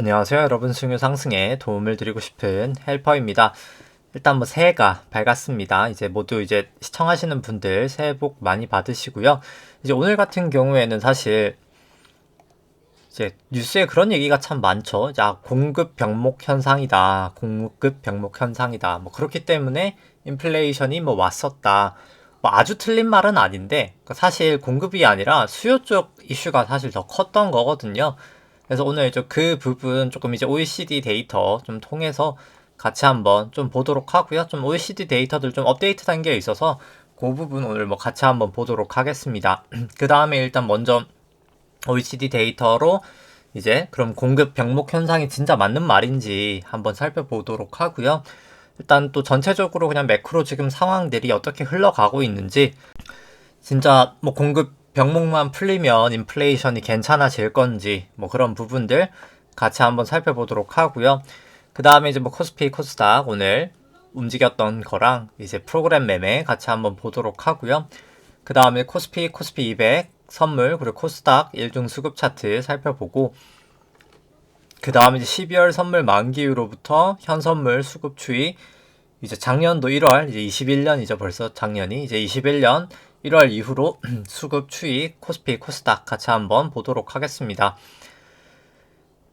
안녕하세요 여러분, 수익률 상승에 도움을 드리고 싶은 헬퍼입니다. 일단 새해가 밝았습니다. 이제 모두 시청하시는 분들 새해 복 많이 받으시고요. 이제 오늘 같은 경우에는 사실 이제 뉴스에 그런 얘기가 참 많죠. 자, 공급 병목 현상이다. 공급 병목 현상이다. 그렇기 때문에 인플레이션이 왔었다. 아주 틀린 말은 아닌데 사실 공급이 아니라 수요 쪽 이슈가 사실 더 컸던 거거든요. 그래서 오늘 그 부분 조금 OECD 데이터 좀 통해서 같이 한번 좀 보도록 하고요. 좀 OECD 데이터들 좀 업데이트 된 게 있어서 그 부분 오늘 같이 한번 보도록 하겠습니다. 그 다음에 일단 먼저 OECD 데이터로 그럼 공급 병목 현상이 진짜 맞는 말인지 한번 살펴보도록 하고요. 일단 또 전체적으로 그냥 매크로 지금 상황들이 어떻게 흘러가고 있는지, 진짜 공급 병목만 풀리면 인플레이션이 괜찮아질 건지 그런 부분들 같이 한번 살펴보도록 하고요. 그 다음에 코스피, 코스닥 오늘 움직였던 거랑 프로그램 매매 같이 한번 보도록 하고요. 그 다음에 코스피 200 선물, 그리고 코스닥 1등 수급 차트 살펴보고, 그 다음에 12월 선물 만기 이후로부터 현 선물 수급 추이, 작년도 1월, 21년 벌써 작년이 21년 1월 이후로 수급 추이 코스피, 코스닥 같이 한번 보도록 하겠습니다.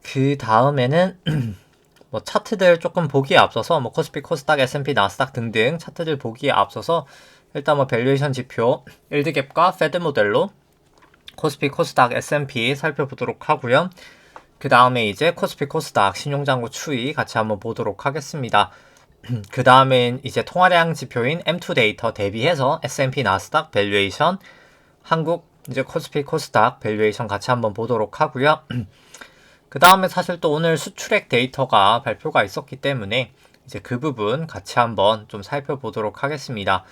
그 다음에는 차트들 조금 보기에 앞서서 코스피, 코스닥, S&P, 나스닥 등등 차트들 보기에 앞서서 일단 밸류에이션 지표, 일드갭과 페드 모델로 코스피, 코스닥, S&P 살펴보도록 하고요. 그 다음에 코스피, 코스닥 신용장고 추이 같이 한번 보도록 하겠습니다. 그 다음엔 통화량 지표인 M2 데이터 대비해서 S&P, 나스닥 밸류에이션, 한국 코스피, 코스닥 밸류에이션 같이 한번 보도록 하고요. 그 다음에 사실 또 오늘 수출액 데이터가 발표가 있었기 때문에 그 부분 같이 한번 좀 살펴보도록 하겠습니다.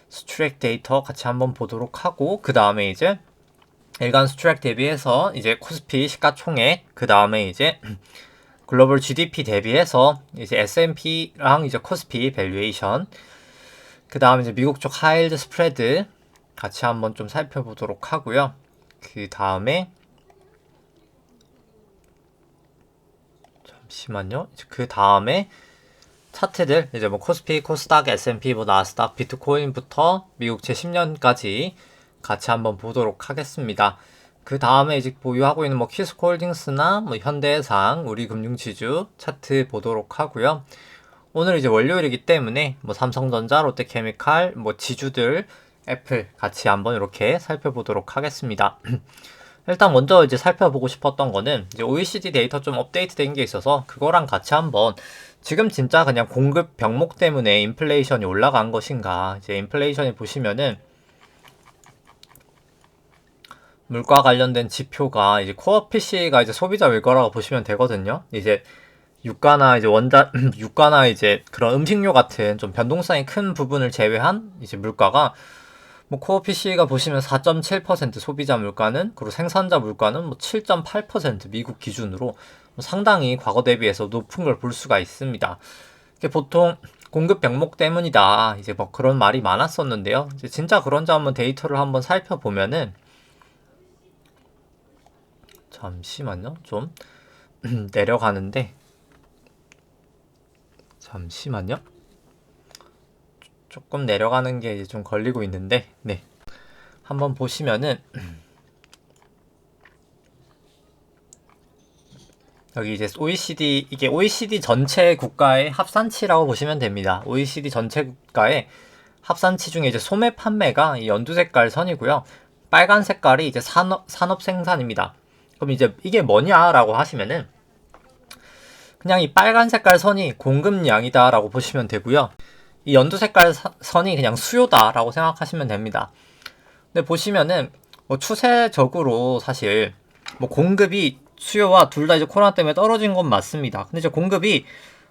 수출액 데이터 같이 한번 보도록 하고, 그 다음에 일간 수출액 대비해서 코스피 시가총액, 그 다음에 글로벌 GDP 대비해서 S&P랑 코스피 밸류에이션, 그 다음에 미국 쪽 하이힐드 스프레드 같이 한번 좀 살펴보도록 하고요. 그 다음에 잠시만요. 그 다음에 차트들 코스피, 코스닥, S&P, 나스닥, 비트코인부터 미국 제10년까지 같이 한번 보도록 하겠습니다. 그 다음에 보유하고 있는 키스코홀딩스나 현대해상, 우리금융지주 차트 보도록 하고요. 오늘 월요일이기 때문에 삼성전자, 롯데케미칼, 지주들, 애플 같이 한번 이렇게 살펴보도록 하겠습니다. 일단 먼저 살펴보고 싶었던 거는 OECD 데이터 좀 업데이트 된 게 있어서 그거랑 같이 한번, 지금 진짜 그냥 공급 병목 때문에 인플레이션이 올라간 것인가, 인플레이션이 보시면은 물가 관련된 지표가 코어 PC가 소비자 물가라고 보시면 되거든요. 유가나 원자 유가나 그런 음식료 같은 좀 변동성이 큰 부분을 제외한 물가가 코어 PC가 보시면 4.7%, 소비자 물가는, 그리고 생산자 물가는 7.8% 미국 기준으로 상당히 과거 대비해서 높은 걸 볼 수가 있습니다. 보통 공급 병목 때문이다 그런 말이 많았었는데요. 진짜 그런지 한번 데이터를 한번 살펴보면은, 잠시만요. 좀 내려가는데, 잠시만요. 조금 내려가는 게 좀 걸리고 있는데, 네. 한번 보시면은 여기 OECD, 이게 OECD 전체 국가의 합산치라고 보시면 됩니다. OECD 전체 국가의 합산치 중에 소매 판매가 이 연두 색깔 선이고요. 빨간 색깔이 산업 생산입니다. 그럼 이게 뭐냐라고 하시면은, 그냥 이 빨간 색깔 선이 공급량이다라고 보시면 되고요. 이 연두 색깔 선이 그냥 수요다라고 생각하시면 됩니다. 근데 보시면은 추세적으로 사실 공급이 수요와 둘 다 코로나 때문에 떨어진 건 맞습니다. 근데 공급이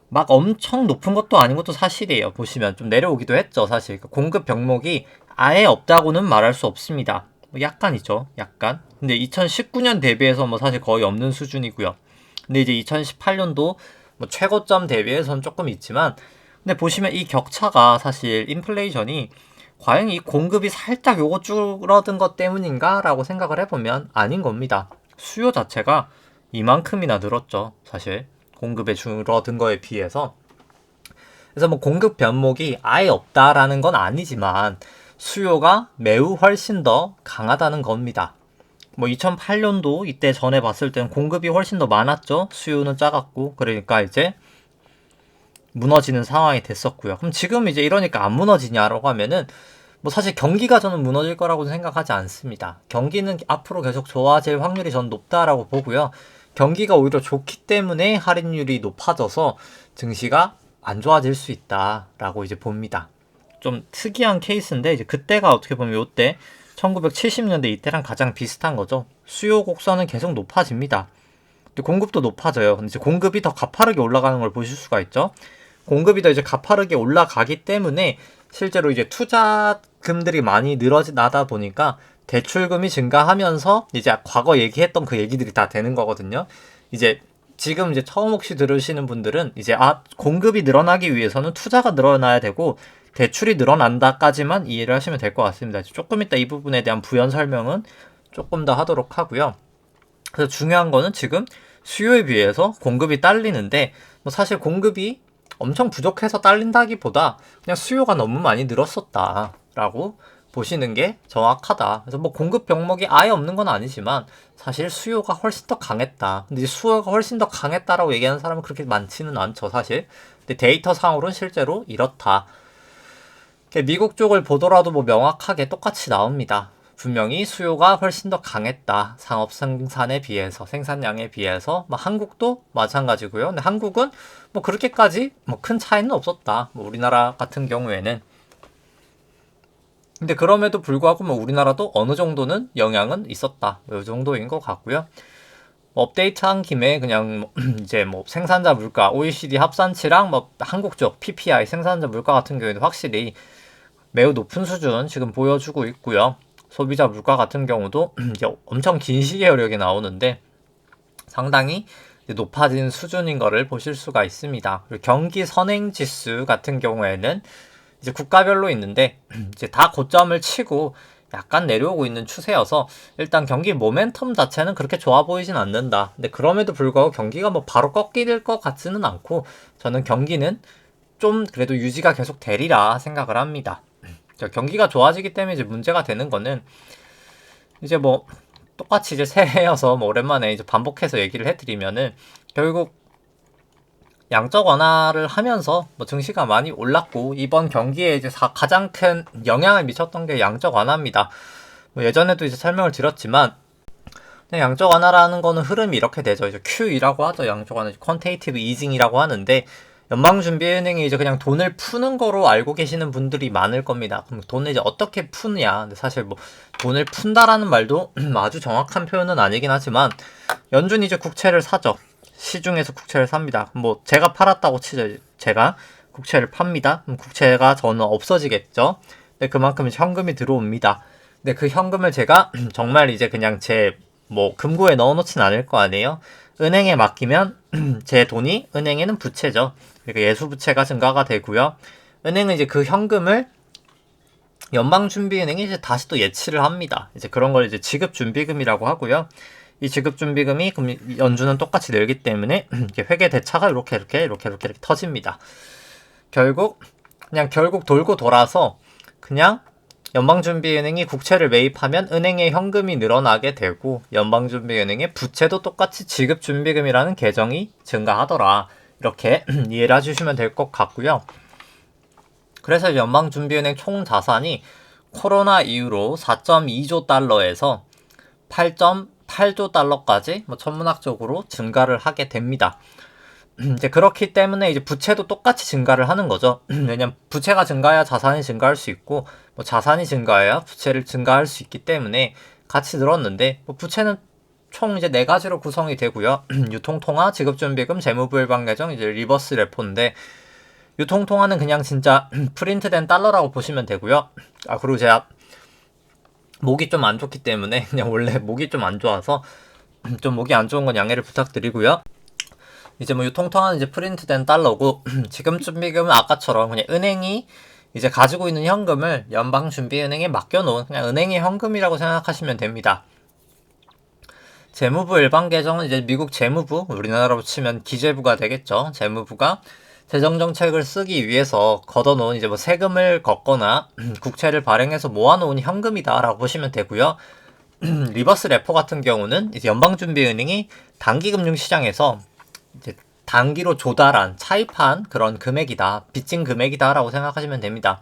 막 엄청 높은 것도 아닌 것도 사실이에요. 보시면 좀 내려오기도 했죠, 사실. 공급 병목이 아예 없다고는 말할 수 없습니다. 약간이죠, 약간. 근데 2019년 대비해서 사실 거의 없는 수준이고요. 근데 2018년도 최고점 대비해서는 조금 있지만, 근데 보시면 이 격차가 사실 인플레이션이 과연 이 공급이 살짝 요거 줄어든 것 때문인가 라고 생각을 해보면 아닌 겁니다. 수요 자체가 이만큼이나 늘었죠. 사실 공급에 줄어든 거에 비해서. 그래서 뭐 공급 변목이 아예 없다라는 건 아니지만 수요가 매우 훨씬 더 강하다는 겁니다. 뭐 2008년도 이때 전에 봤을 때는 공급이 훨씬 더 많았죠. 수요는 작았고. 그러니까 이제 무너지는 상황이 됐었고요. 그럼 지금 이제 이러니까 안 무너지냐라고 하면은 뭐 사실 경기가 저는 무너질 거라고는 생각하지 않습니다. 경기는 앞으로 계속 좋아질 확률이 전 높다라고 보고요. 경기가 오히려 좋기 때문에 할인율이 높아져서 증시가 안 좋아질 수 있다라고 이제 봅니다. 좀 특이한 케이스인데 이제 그때가 어떻게 보면 요때 1970년대 이때랑 가장 비슷한 거죠. 수요 곡선은 계속 높아집니다. 근데 공급도 높아져요. 근데 이제 공급이 더 가파르게 올라가는 걸 보실 수가 있죠. 공급이 더 이제 가파르게 올라가기 때문에 실제로 이제 투자금들이 많이 늘어나다 보니까 대출금이 증가하면서 이제 과거 얘기했던 그 얘기들이 다 되는 거거든요. 이제 지금 이제 처음 혹시 들으시는 분들은 이제 공급이 늘어나기 위해서는 투자가 늘어나야 되고 대출이 늘어난다까지만 이해를 하시면 될 것 같습니다. 조금 이따 이 부분에 대한 부연 설명은 조금 더 하도록 하고요. 그래서 중요한 거는 지금 수요에 비해서 공급이 딸리는데 뭐 사실 공급이 엄청 부족해서 딸린다기보다 그냥 수요가 너무 많이 늘었었다라고 보시는 게 정확하다. 그래서 뭐 공급 병목이 아예 없는 건 아니지만 사실 수요가 훨씬 더 강했다. 근데 수요가 훨씬 더 강했다라고 얘기하는 사람은 그렇게 많지는 않죠, 사실. 근데 데이터 상으로는 실제로 이렇다. 미국 쪽을 보더라도 뭐 명확하게 똑같이 나옵니다. 분명히 수요가 훨씬 더 강했다. 상업 생산에 비해서, 생산량에 비해서. 뭐 한국도 마찬가지고요. 근데 한국은 뭐 그렇게까지 뭐 큰 차이는 없었다. 뭐 우리나라 같은 경우에는. 근데 그럼에도 불구하고 뭐 우리나라도 어느 정도는 영향은 있었다. 이 정도인 것 같고요. 업데이트한 김에 그냥 이제 뭐 생산자 물가, OECD 합산치랑 뭐 한국 쪽 PPI 생산자 물가 같은 경우에도 확실히 매우 높은 수준 지금 보여주고 있고요. 소비자 물가 같은 경우도 이제 엄청 긴 시계열역이 나오는데 상당히 높아진 수준인 것을 보실 수가 있습니다. 그리고 경기 선행 지수 같은 경우에는 이제 국가별로 있는데 이제 다 고점을 치고 약간 내려오고 있는 추세여서 일단 경기 모멘텀 자체는 그렇게 좋아 보이진 않는다. 근데 그럼에도 불구하고 경기가 뭐 바로 꺾일 것 같지는 않고 저는 경기는 좀 그래도 유지가 계속 되리라 생각을 합니다. 경기가 좋아지기 때문에 이제 문제가 되는 거는 이제 뭐 똑같이 이제 새해여서 뭐 오랜만에 이제 반복해서 얘기를 해드리면은 결국 양적 완화를 하면서 뭐 증시가 많이 올랐고 이번 경기에 이제 가장 큰 영향을 미쳤던 게 양적 완화입니다. 뭐 예전에도 이제 설명을 드렸지만 양적 완화라는 거는 흐름이 이렇게 되죠. 이제 QE라고 하죠. 양적 완화, 퀀테이티브 이징이라고 하는데 연방준비은행이 이제 그냥 돈을 푸는 거로 알고 계시는 분들이 많을 겁니다. 그럼 돈을 이제 어떻게 푸느냐? 근데 사실 뭐 돈을 푼다라는 말도 아주 정확한 표현은 아니긴 하지만 연준이 이제 국채를 사죠. 시중에서 국채를 삽니다. 뭐 제가 팔았다고 치죠. 제가 국채를 팝니다. 그럼 국채가 저는 없어지겠죠. 근데 그만큼 현금이 들어옵니다. 근데 그 현금을 제가 정말 이제 그냥 제 뭐 금고에 넣어놓진 않을 거 아니에요. 은행에 맡기면 제 돈이 은행에는 부채죠. 그러니까 예수부채가 증가가 되고요. 은행은 이제 그 현금을 연방준비은행이 이제 다시 또 예치를 합니다. 이제 그런 걸 이제 지급준비금이라고 하고요. 이 지급준비금이 그럼 연준은 똑같이 늘기 때문에 회계 대차가 이렇게 터집니다. 결국 돌고 돌아서 그냥 연방준비은행이 국채를 매입하면 은행의 현금이 늘어나게 되고 연방준비은행의 부채도 똑같이 지급준비금이라는 계정이 증가하더라. 이렇게 이해를 해주시면 될 것 같고요. 그래서 연방준비은행 총 자산이 코로나 이후로 4.2조 달러에서 8.8조 달러까지 뭐 천문학적으로 증가를 하게 됩니다. 이제 그렇기 때문에 이제 부채도 똑같이 증가를 하는 거죠. 왜냐면 부채가 증가해야 자산이 증가할 수 있고 뭐 자산이 증가해야 부채를 증가할 수 있기 때문에 같이 늘었는데 뭐 부채는 총 이제 4가지로 구성이 되고요. 유통통화, 지급준비금, 재무부일방 계정, 이제 리버스 레포인데 유통통화는 그냥 진짜 프린트된 달러라고 보시면 되고요. 그리고 제가 목이 좀 안 좋기 때문에 그냥 원래 목이 좀 안 좋아서 좀 목이 안 좋은 건 양해를 부탁드리고요. 이제 뭐 유통통화는 이제 프린트된 달러고 지급준비금은 아까처럼 그냥 은행이 이제 가지고 있는 현금을 연방준비은행에 맡겨놓은 그냥 은행의 현금이라고 생각하시면 됩니다. 재무부 일반 개정은 이제 미국 재무부, 우리나라로 치면 기재부가 되겠죠. 재무부가 재정정책을 쓰기 위해서 걷어놓은 이제 뭐 세금을 걷거나 국채를 발행해서 모아놓은 현금이다라고 보시면 되고요. 리버스 레포 같은 경우는 이제 연방준비은행이 단기금융시장에서 이제 단기로 조달한 차입한 그런 금액이다, 빚진 금액이다라고 생각하시면 됩니다.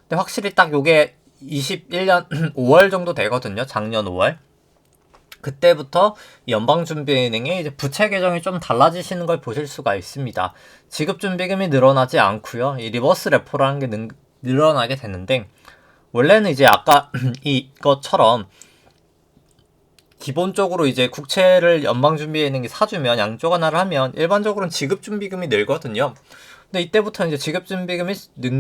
근데 확실히 딱 요게 21년 5월 정도 되거든요. 작년 5월. 그때부터 연방준비은행의 이제 부채 계정이 좀 달라지시는 걸 보실 수가 있습니다. 지급준비금이 늘어나지 않고요. 이 리버스 레포라는 게 늘어나게 되는데, 원래는 이제 아까 이것처럼 기본적으로 이제 국채를 연방준비은행이 사주면 양쪽 하나를 하면 일반적으로는 지급준비금이 늘거든요. 근데 이때부터 이제 지급준비금이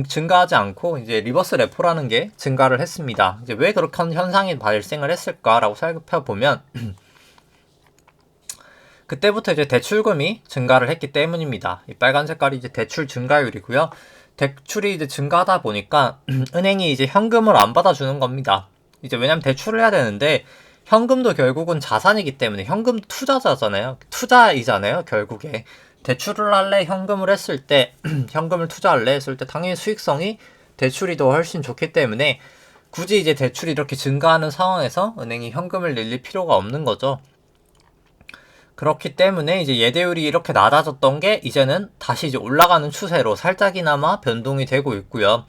증가하지 않고 이제 리버스 레포라는 게 증가를 했습니다. 이제 왜 그렇게 현상이 발생을 했을까라고 살펴보면 그때부터 이제 대출금이 증가를 했기 때문입니다. 이 빨간 색깔이 이제 대출 증가율이고요. 대출이 이제 증가하다 보니까 은행이 이제 현금을 안 받아주는 겁니다. 이제 왜냐면 대출을 해야 되는데 현금도 결국은 자산이기 때문에 현금 투자자잖아요. 투자이잖아요. 결국에. 대출을 할래 현금을 했을 때 현금을 투자할래 했을 때 당연히 수익성이 대출이 더 훨씬 좋기 때문에 굳이 이제 대출이 이렇게 증가하는 상황에서 은행이 현금을 늘릴 필요가 없는 거죠. 그렇기 때문에 이제 예대율이 이렇게 낮아졌던 게 이제는 다시 이제 올라가는 추세로 살짝이나마 변동이 되고 있고요.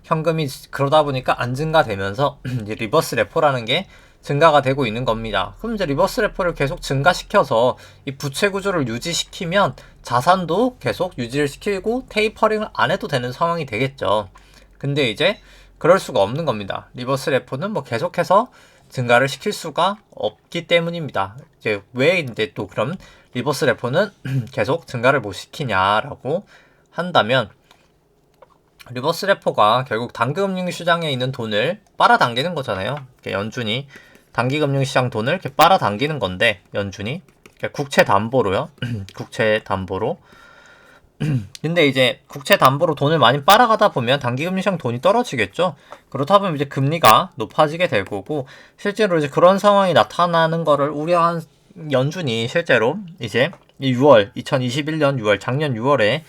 현금이 그러다 보니까 안 증가되면서 이제 리버스 레포라는 게 증가가 되고 있는 겁니다. 그럼 이제 리버스 레포를 계속 증가시켜서 이 부채 구조를 유지시키면 자산도 계속 유지를 시키고 테이퍼링을 안 해도 되는 상황이 되겠죠. 근데 이제 그럴 수가 없는 겁니다. 리버스 레포는 뭐 계속해서 증가를 시킬 수가 없기 때문입니다. 이제 왜 이제 또 그럼 리버스 레포는 계속 증가를 못 시키냐라고 한다면 리버스 레포가 결국 단기금융시장에 있는 돈을 빨아당기는 거잖아요. 연준이 단기금융시장 돈을 이렇게 빨아당기는 건데 연준이 국채 담보로요. 국채 담보로. 근데 이제 국채 담보로 돈을 많이 빨아가다 보면 단기금융시장 돈이 떨어지겠죠. 그렇다 보면 이제 금리가 높아지게 될 거고 실제로 이제 그런 상황이 나타나는 거를 우려한 연준이 실제로 이제 2021년 6월 작년 6월에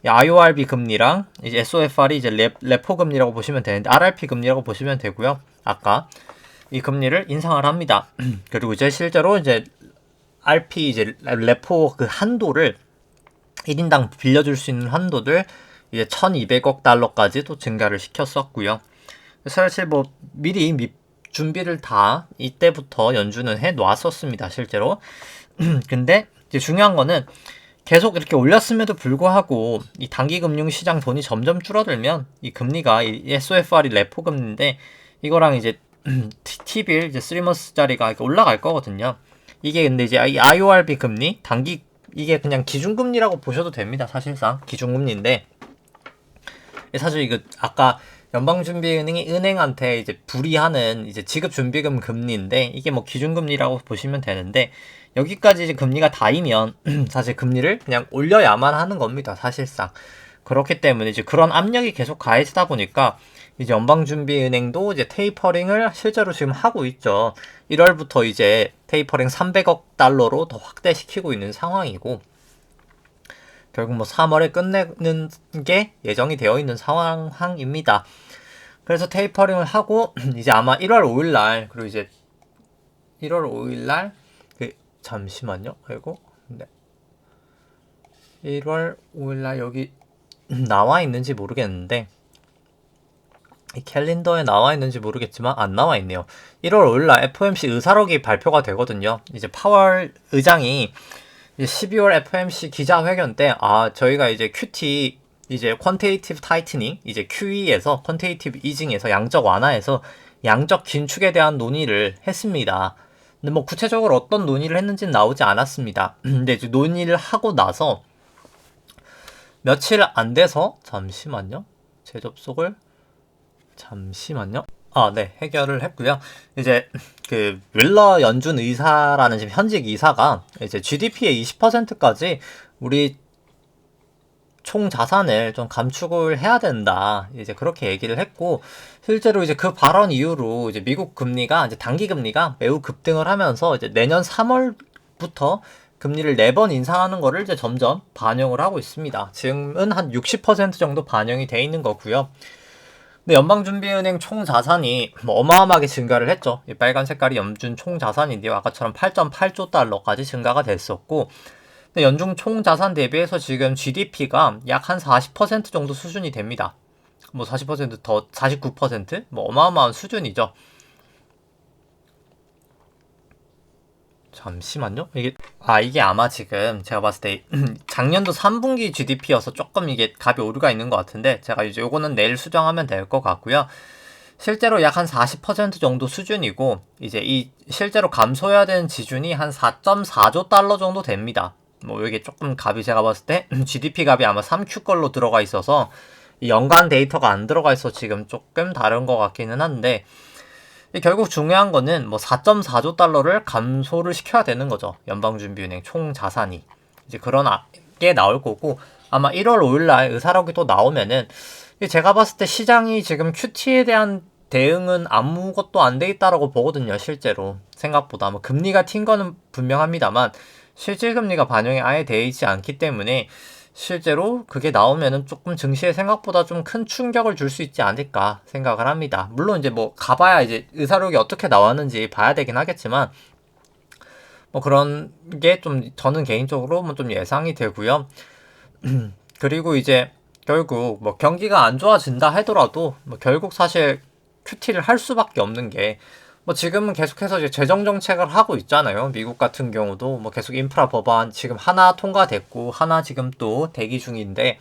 IORB 금리랑 이제 SOFR이 이제 레포 금리라고 보시면 되는데 RRP 금리라고 보시면 되고요. 아까 이 금리를 인상을 합니다. 그리고 이제 실제로 이제 RP 이제 레포 그 한도를 1인당 빌려줄 수 있는 한도를 이제 1,200억 달러까지 또 증가를 시켰었고요. 사실 뭐 미리 준비를 다 이때부터 연준은 해 놨었습니다. 실제로. 근데 이제 중요한 거는 계속 이렇게 올렸음에도 불구하고 이 단기금융시장 돈이 점점 줄어들면 이 금리가 이 SOFR이 레포 금리인데 이거랑 이제 T빌 이제 3months짜리가 올라갈 거거든요. 이게 근데 이제 이 IORB 금리 단기 이게 그냥 기준금리라고 보셔도 됩니다. 사실상 기준금리인데 사실 이거 아까 연방준비은행이 은행한테 이제 불이하는 이제 지급준비금 금리인데 이게 뭐 기준금리라고 보시면 되는데 여기까지 이제 금리가 닿으면 사실 금리를 그냥 올려야만 하는 겁니다. 사실상 그렇기 때문에 이제 그런 압력이 계속 가해지다 보니까 이제 연방준비은행도 이제 테이퍼링을 실제로 지금 하고 있죠. 1월부터 이제 테이퍼링 300억 달러로 더 확대시키고 있는 상황이고 결국 뭐 3월에 끝내는 게 예정이 되어 있는 상황입니다. 그래서 테이퍼링을 하고 이제 아마 1월 5일 날 그리고 이제 1월 5일 날 잠시만요. 아이고. 네. 1월 5일 날 여기 나와 있는지 모르겠는데 이 캘린더에 나와 있는지 모르겠지만 안 나와 있네요. 1월 5일 날 FOMC 의사록이 발표가 되거든요. 이제 파월 의장이 이제 12월 FOMC 기자회견 때 저희가 이제 QT 이제 퀀테이티브 타이트닝 이제 QE에서 퀀테이티브 이징에서 양적 완화에서 양적 긴축에 대한 논의를 했습니다. 근데 뭐 구체적으로 어떤 논의를 했는지는 나오지 않았습니다. 근데 이제 논의를 하고 나서 며칠 안 돼서 잠시만요. 재접속을 잠시만요. 네, 해결을 했고요. 이제 그 윌러 연준 의사라는 지금 현직 이사가 이제 GDP의 20%까지 우리 총 자산을 좀 감축을 해야 된다. 이제 그렇게 얘기를 했고, 실제로 이제 그 발언 이후로 이제 미국 금리가 이제 단기 금리가 매우 급등을 하면서 이제 내년 3월부터 금리를 4번 인상하는 거를 이제 점점 반영을 하고 있습니다. 지금은 한 60% 정도 반영이 돼 있는 거고요. 근데 연방준비은행 총 자산이 뭐 어마어마하게 증가를 했죠. 이 빨간 색깔이 연준 총 자산인데요. 아까처럼 8.8조 달러까지 증가가 됐었고, 근데 연중 총 자산 대비해서 지금 GDP가 약 한 40% 정도 수준이 됩니다. 뭐 40%더 49%? 뭐 어마어마한 수준이죠. 잠시만요. 이게 아마 지금 제가 봤을 때 작년도 3분기 GDP여서 조금 이게 값이 오류가 있는 것 같은데, 제가 이제 요거는 내일 수정하면 될 것 같고요. 실제로 약 한 40% 정도 수준이고, 이제 이 실제로 감소해야 되는 지준이 한 4.4조 달러 정도 됩니다. 뭐 이게 조금 값이 제가 봤을 때 GDP 값이 아마 3Q 걸로 들어가 있어서 이 연간 데이터가 안 들어가 있어 지금 조금 다른 것 같기는 한데, 결국 중요한 거는 뭐 4.4조 달러를 감소를 시켜야 되는 거죠. 연방준비은행 총 자산이. 이제 그런 게 나올 거고, 아마 1월 5일날 의사록이 또 나오면은, 제가 봤을 때 시장이 지금 QT에 대한 대응은 아무것도 안 돼 있다라고 보거든요. 실제로 생각보다 뭐 금리가 튄 거는 분명합니다만 실질금리가 반영이 아예 돼 있지 않기 때문에 실제로 그게 나오면은 조금 증시에 생각보다 좀 큰 충격을 줄 수 있지 않을까 생각을 합니다. 물론 이제 뭐 가봐야 이제 의사록이 어떻게 나왔는지 봐야 되긴 하겠지만, 뭐 그런 게 좀 저는 개인적으로 뭐 좀 예상이 되고요. 그리고 이제 결국 뭐 경기가 안 좋아진다 하더라도 뭐 결국 사실 QT를 할 수밖에 없는 게, 뭐 지금은 계속해서 이제 재정 정책을 하고 있잖아요. 미국 같은 경우도 뭐 계속 인프라 법안 지금 하나 통과됐고 하나 지금 또 대기 중인데,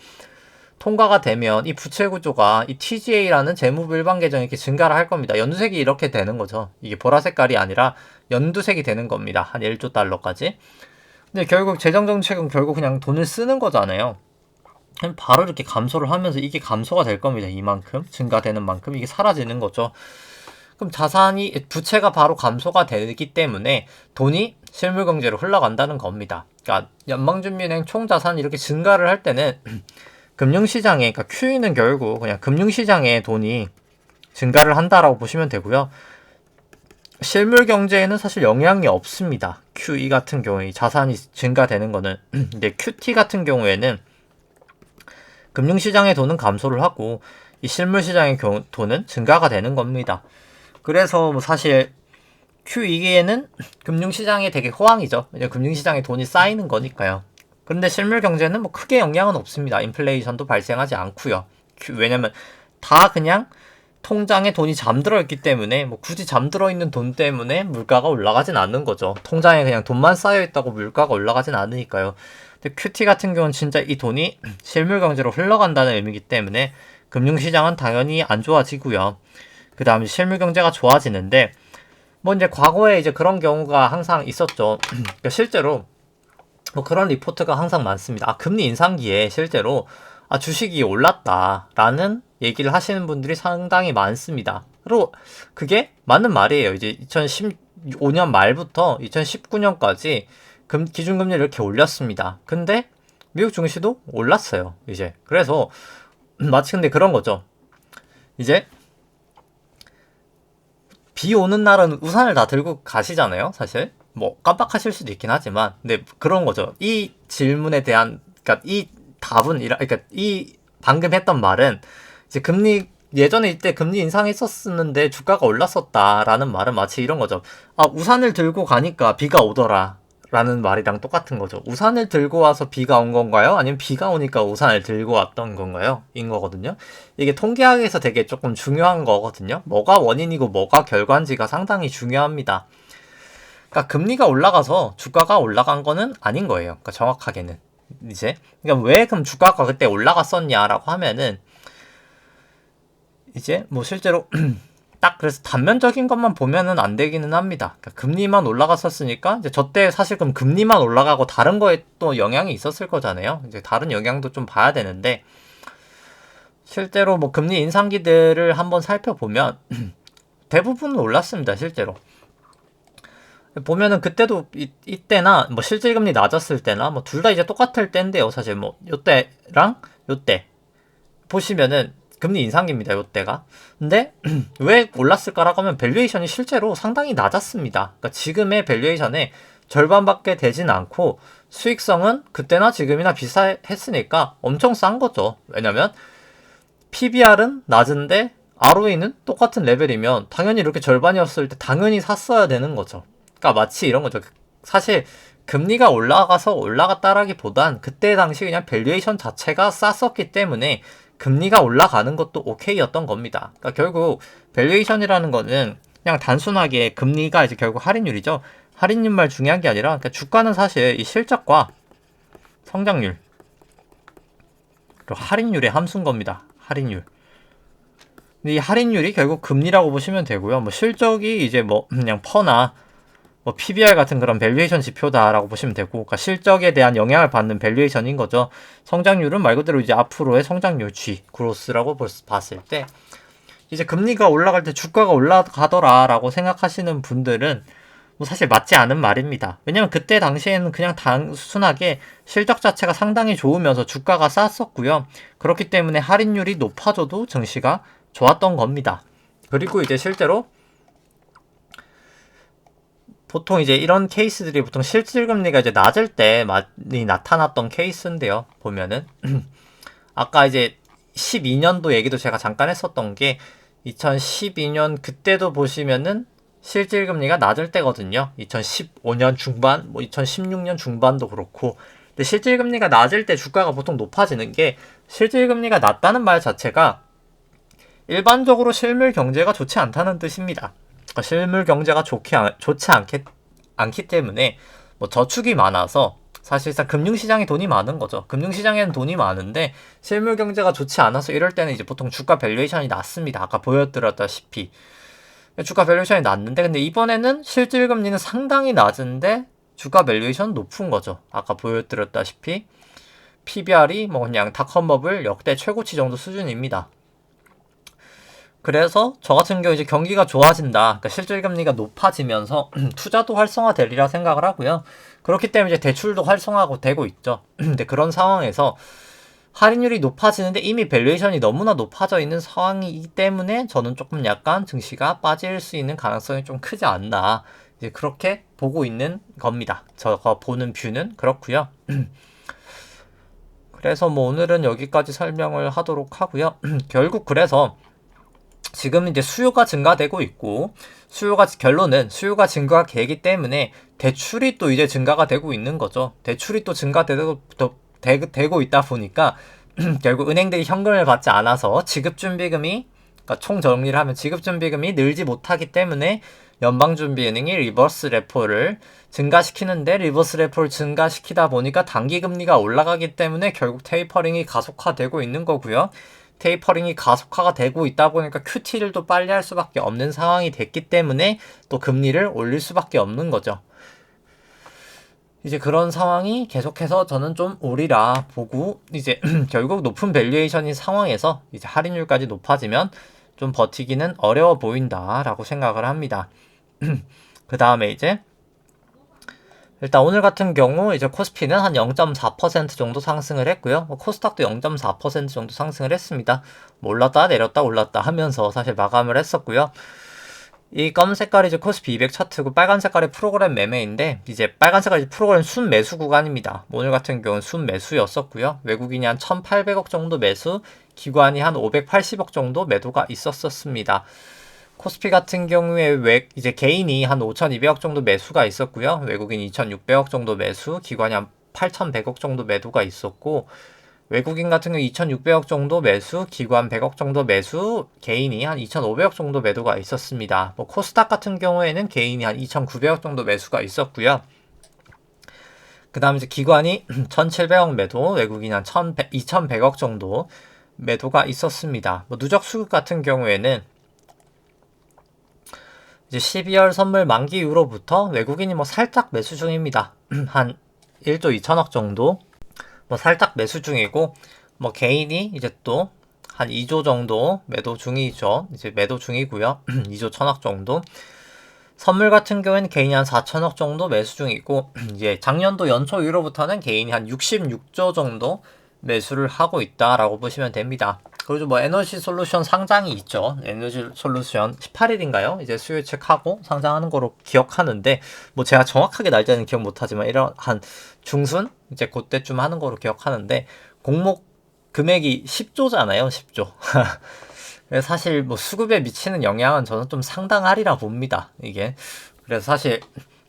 통과가 되면 이 부채 구조가 이 TGA라는 재무부 일반 계정이 이렇게 증가를 할 겁니다. 연두색이 이렇게 되는 거죠. 이게 보라 색깔이 아니라 연두색이 되는 겁니다. 한 1조 달러까지. 근데 결국 재정 정책은 결국 그냥 돈을 쓰는 거잖아요. 바로 이렇게 감소를 하면서 이게 감소가 될 겁니다. 이만큼 증가되는 만큼 이게 사라지는 거죠. 그럼 자산이 부채가 바로 감소가 되기 때문에 돈이 실물 경제로 흘러간다는 겁니다. 그러니까 연방준비은행 총 자산이 이렇게 증가를 할 때는 금융시장에, 그러니까 QE는 결국 그냥 금융시장에 돈이 증가를 한다라고 보시면 되고요. 실물 경제에는 사실 영향이 없습니다. QE 같은 경우에 자산이 증가되는 거는. 근데 QT 같은 경우에는 금융시장의 돈은 감소를 하고 이 실물시장의 돈은 증가가 되는 겁니다. 그래서 뭐 사실 QE에는 금융시장에 되게 호황이죠. 왜냐면 금융시장에 돈이 쌓이는 거니까요. 그런데 실물 경제는 뭐 크게 영향은 없습니다. 인플레이션도 발생하지 않고요. 왜냐면 다 그냥 통장에 돈이 잠들어 있기 때문에 뭐 굳이 잠들어 있는 돈 때문에 물가가 올라가진 않는 거죠. 통장에 그냥 돈만 쌓여 있다고 물가가 올라가진 않으니까요. 근데 QT 같은 경우는 진짜 이 돈이 실물 경제로 흘러간다는 의미이기 때문에 금융시장은 당연히 안 좋아지고요. 그 다음에 실물 경제가 좋아지는데, 뭐 이제 과거에 이제 그런 경우가 항상 있었죠. 그러니까 실제로 뭐 그런 리포트가 항상 많습니다. 금리 인상기에 실제로 주식이 올랐다라는 얘기를 하시는 분들이 상당히 많습니다. 그리고 그게 맞는 말이에요. 이제 2015년 말부터 2019년까지 기준금리를 이렇게 올렸습니다. 근데 미국 증시도 올랐어요. 이제 그래서 마치 근데 그런 거죠. 이제 비 오는 날은 우산을 다 들고 가시잖아요. 사실 뭐 깜빡하실 수도 있긴 하지만, 근데 그런 거죠. 이 질문에 대한, 그러니까 이 답은 그러니까 이 방금 했던 말은 이제 예전에 이때 금리 인상했었는데 주가가 올랐었다라는 말은 마치 이런 거죠. 우산을 들고 가니까 비가 오더라 라는 말이랑 똑같은 거죠. 우산을 들고 와서 비가 온 건가요? 아니면 비가 오니까 우산을 들고 왔던 건가요? 인 거거든요. 이게 통계학에서 되게 조금 중요한 거거든요. 뭐가 원인이고 뭐가 결과인지가 상당히 중요합니다. 그러니까 금리가 올라가서 주가가 올라간 거는 아닌 거예요. 그러니까 정확하게는. 이제 그러니까 왜 그럼 주가가 그때 올라갔었냐라고 하면은, 이제 뭐 실제로 딱 그래서 단면적인 것만 보면은 안 되기는 합니다. 그러니까 금리만 올라갔었으니까 이제 저때 사실 그럼 금리만 올라가고 다른 거에 또 영향이 있었을 거잖아요. 이제 다른 영향도 좀 봐야 되는데, 실제로 뭐 금리 인상기들을 한번 살펴보면 대부분은 올랐습니다. 실제로 보면은 그때도 이때나 뭐 실질금리 낮았을 때나 뭐 둘 다 이제 똑같을 때인데요. 사실 뭐 이때랑 요때 보시면은 금리 인상기입니다. 요때가. 근데 왜 올랐을까라고 하면 밸류에이션이 실제로 상당히 낮았습니다. 그러니까 지금의 밸류에이션의 절반밖에 되진 않고 수익성은 그때나 지금이나 비슷했으니까 엄청 싼 거죠. 왜냐면 PBR은 낮은데 ROE는 똑같은 레벨이면 당연히 이렇게 절반이었을 때 당연히 샀어야 되는 거죠. 그러니까 마치 이런 거죠. 사실 금리가 올라가서 올라갔다라기보단 그때 당시 그냥 밸류에이션 자체가 쌌었기 때문에 금리가 올라가는 것도 오케이였던 겁니다. 그러니까 결국 밸류에이션이라는 거는 그냥 단순하게 금리가 이제 결국 할인율이죠. 할인율만 중요한 게 아니라 그러니까 주가는 사실 이 실적과 성장률 그리고 할인율의 함수인 겁니다. 할인율. 근데 이 할인율이 결국 금리라고 보시면 되고요. 뭐 실적이 이제 뭐 그냥 퍼나 뭐 PBR 같은 그런 밸류에이션 지표다라고 보시면 되고, 그러니까 실적에 대한 영향을 받는 밸류에이션인 거죠. 성장률은 말 그대로 이제 앞으로의 성장률 G, 그로스라고 봤을 때, 이제 금리가 올라갈 때 주가가 올라가더라라고 생각하시는 분들은 뭐 사실 맞지 않은 말입니다. 왜냐면 그때 당시에는 그냥 단순하게 실적 자체가 상당히 좋으면서 주가가 쌌었고요. 그렇기 때문에 할인율이 높아져도 증시가 좋았던 겁니다. 그리고 이제 실제로 보통 이제 이런 케이스들이 보통 실질금리가 이제 낮을 때 많이 나타났던 케이스인데요. 보면은 아까 이제 12년도 얘기도 제가 잠깐 했었던 게 2012년 그때도 보시면은 실질금리가 낮을 때거든요. 2015년 중반, 뭐 2016년 중반도 그렇고. 근데 실질금리가 낮을 때 주가가 보통 높아지는 게 실질금리가 낮다는 말 자체가 일반적으로 실물 경제가 좋지 않다는 뜻입니다. 그러니까 실물 경제가 좋지 않기 때문에 뭐 저축이 많아서 사실상 금융시장에 돈이 많은 거죠. 금융시장에는 돈이 많은데 실물 경제가 좋지 않아서 이럴 때는 이제 보통 주가 밸류에이션이 낮습니다. 아까 보여드렸다시피 주가 밸류에이션이 낮는데 근데 이번에는 실질금리는 상당히 낮은데 주가 밸류에이션 높은 거죠. 아까 보여드렸다시피 PBR이 뭐 그냥 닷컴버블 역대 최고치 정도 수준입니다. 그래서 저 같은 경우 이제 경기가 좋아진다. 그러니까 실질금리가 높아지면서 투자도 활성화되리라 생각을 하고요. 그렇기 때문에 이제 대출도 활성화하고 되고 있죠. 근데 그런 상황에서 할인율이 높아지는데 이미 밸류에이션이 너무나 높아져 있는 상황이기 때문에 저는 조금 약간 증시가 빠질 수 있는 가능성이 좀 크지 않나. 이제 그렇게 보고 있는 겁니다. 제가 보는 뷰는 그렇고요. 그래서 뭐 오늘은 여기까지 설명을 하도록 하고요. 결국 그래서 지금 이제 수요가 증가되고 있고 결론은 수요가 증가되기 때문에 대출이 또 이제 증가가 되고 있는 거죠. 대출이 또 되고 있다 보니까 결국 은행들이 현금을 받지 않아서 지급준비금이 그러니까 총 정리를 하면 지급준비금이 늘지 못하기 때문에 연방준비은행이 리버스 레포를 증가시키는데 리버스 레포를 증가시키다 보니까 단기금리가 올라가기 때문에 결국 테이퍼링이 가속화되고 있는 거고요. 테이퍼링이 가속화가 되고 있다 보니까 QT를 또 빨리 할 수밖에 없는 상황이 됐기 때문에 또 금리를 올릴 수밖에 없는 거죠. 이제 그런 상황이 계속해서 저는 좀 오리라 보고 이제 결국 높은 밸류에이션인 상황에서 이제 할인율까지 높아지면 좀 버티기는 어려워 보인다라고 생각을 합니다. 그 다음에 이제 일단 오늘 같은 경우 이제 코스피는 한 0.4% 정도 상승을 했고요. 코스닥도 0.4% 정도 상승을 했습니다. 뭐 올랐다 내렸다 올랐다 하면서 사실 마감을 했었고요. 이 검은 색깔이 이제 코스피 200 차트고 빨간 색깔이 프로그램 매매인데 이제 빨간 색깔이 프로그램 순 매수 구간입니다. 오늘 같은 경우는 순 매수였었고요. 외국인이 한 1,800억 정도 매수, 기관이 한 580억 정도 매도가 있었습니다. 코스피 같은 경우에 이제 개인이 한 5,200억 정도 매수가 있었고요. 외국인 2,600억 정도 매수, 기관이 한 8,100억 정도 매도가 있었고 외국인 같은 경우 2,600억 정도 매수, 기관 100억 정도 매수, 개인이 한 2,500억 정도 매도가 있었습니다. 뭐 코스닥 같은 경우에는 개인이 한 2,900억 정도 매수가 있었고요. 그 다음에 이제 기관이 1,700억 매도, 외국인 한 2,100억 정도 매도가 있었습니다. 뭐 누적 수급 같은 경우에는 이제 12월 선물 만기 이후로부터 외국인이 뭐 살짝 매수 중입니다. 한 1조 2천억 정도 뭐 살짝 매수 중이고 뭐 개인이 이제 또 한 2조 정도 매도 중이죠. 이제 매도 중이고요. 2조 1천억 정도. 선물 같은 경우에는 개인이 한 4천억 정도 매수 중이고 이제 작년도 연초 이후로부터는 개인이 한 66조 정도 매수를 하고 있다라고 보시면 됩니다. 그리고 뭐 에너지 솔루션 상장이 있죠. 에너지 솔루션 18일인가요? 이제 수요 예측하고 상장하는 거로 기억하는데 뭐 제가 정확하게 날짜는 기억 못하지만 이런 한 중순 이제 그때쯤 하는 거로 기억하는데 공목 금액이 10조잖아요. 10조. 그래서 사실 뭐 수급에 미치는 영향은 저는 좀 상당하리라 봅니다. 이게 그래서 사실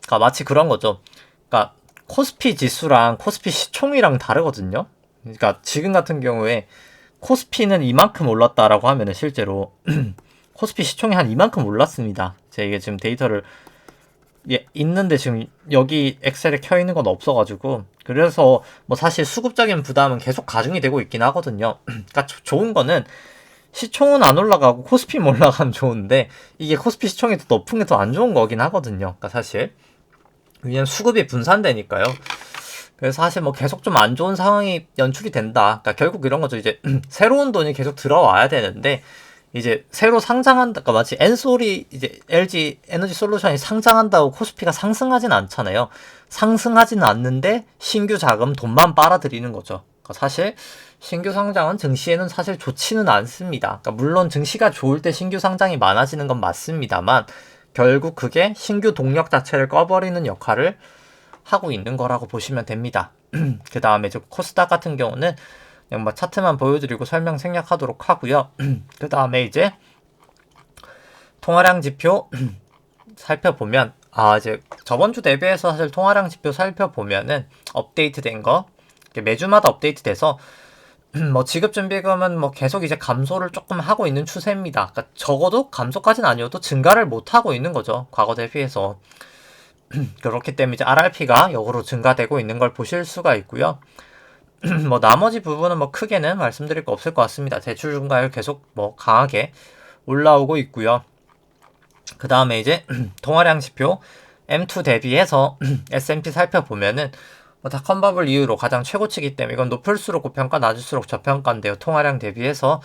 그러니까 마치 그런 거죠. 그러니까 코스피 지수랑 코스피 시총이랑 다르거든요. 그러니까 지금 같은 경우에 코스피는 이만큼 올랐다라고 하면은 실제로 코스피 시총이 한 이만큼 올랐습니다. 제가 이게 지금 데이터를 있는데 지금 여기 엑셀에 켜 있는 건 없어가지고 그래서 뭐 사실 수급적인 부담은 계속 가중이 되고 있긴 하거든요. 그러니까 좋은 거는 시총은 안 올라가고 코스피만 올라가면 좋은데 이게 코스피 시총이 더 높은 게 더 안 좋은 거긴 하거든요. 그러니까 사실 왜냐면 수급이 분산되니까요. 그래서 사실 뭐 계속 좀 안 좋은 상황이 연출이 된다. 그러니까 결국 이런 거죠. 이제 새로운 돈이 계속 들어와야 되는데 이제 새로 상장한다. 그러니까 마치 엔솔이 이제 LG 에너지 솔루션이 상장한다고 코스피가 상승하진 않잖아요. 상승하지는 않는데 신규 자금 돈만 빨아들이는 거죠. 그러니까 사실 신규 상장은 증시에는 사실 좋지는 않습니다. 그러니까 물론 증시가 좋을 때 신규 상장이 많아지는 건 맞습니다만 결국 그게 신규 동력 자체를 꺼버리는 역할을 하고 있는 거라고 보시면 됩니다. 그 다음에 코스닥 같은 경우는 그냥 뭐 차트만 보여드리고 설명 생략하도록 하고요. 그 다음에 이제 통화량 지표 살펴보면 이제 저번 주 대비해서 사실 통화량 지표 살펴보면은 업데이트된 거 매주마다 업데이트돼서 뭐 지급준비금은 뭐 계속 이제 감소를 조금 하고 있는 추세입니다. 그러니까 적어도 감소까지는 아니어도 증가를 못 하고 있는 거죠. 과거 대비해서. 그렇기 때문에 이제 RRP가 역으로 증가되고 있는 걸 보실 수가 있고요. 뭐 나머지 부분은 뭐 크게는 말씀드릴 거 없을 것 같습니다. 대출 증가율 계속 뭐 강하게 올라오고 있고요. 그 다음에 이제 통화량 지표 M2 대비해서 S&P 살펴보면은 뭐 다 컨버블 이후로 가장 최고치기 때문에 이건 높을수록 고평가 낮을수록 저평가인데요. 통화량 대비해서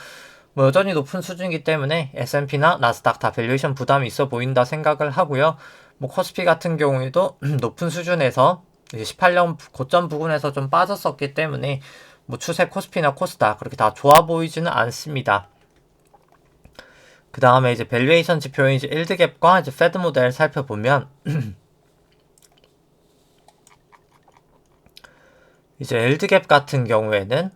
뭐 여전히 높은 수준이기 때문에 S&P나 나스닥 다 밸류에이션 부담이 있어 보인다 생각을 하고요. 뭐 코스피 같은 경우에도 높은 수준에서 18년 고점 부근에서 좀 빠졌었기 때문에 뭐 추세 코스피나 코스닥 그렇게 다 좋아 보이지는 않습니다. 그 다음에 이제 밸류에이션 지표인 이제 일드갭과 이제 페드 모델 살펴보면 이제 일드갭 같은 경우에는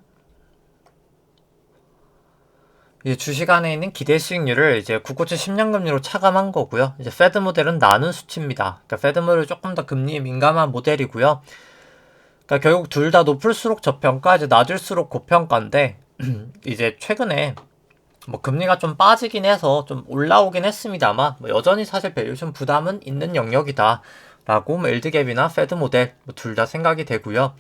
이제 주식 안에 있는 기대 수익률을 이제 국고채 10년 금리로 차감한 거고요. 이제 페드 모델은 나눈 수치입니다. 그러니까 페드 모델은 조금 더 금리에 민감한 모델이고요. 그러니까 결국 둘 다 높을수록 저평가, 이제 낮을수록 고평가인데 이제 최근에 뭐 금리가 좀 빠지긴 해서 좀 올라오긴 했습니다만 뭐 여전히 사실 밸류에이션 부담은 있는 영역이다라고 뭐 일드갭이나 페드 모델 뭐 둘 다 생각이 되고요.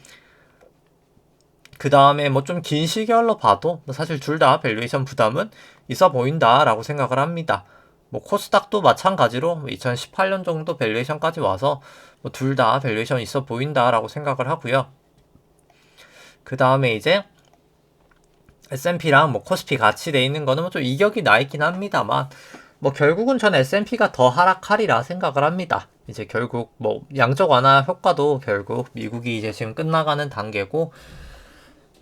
그 다음에 뭐 좀 긴 시결로 봐도 사실 둘 다 밸류에이션 부담은 있어 보인다라고 생각을 합니다. 뭐 코스닥도 마찬가지로 2018년 정도 밸류에이션까지 와서 뭐 둘 다 밸류에이션 있어 보인다라고 생각을 하고요. 그 다음에 이제 S&P랑 뭐 코스피 같이 돼 있는 거는 뭐 좀 이격이 나 있긴 합니다만 뭐 결국은 전 S&P가 더 하락하리라 생각을 합니다. 이제 결국 뭐 양적 완화 효과도 결국 미국이 이제 지금 끝나가는 단계고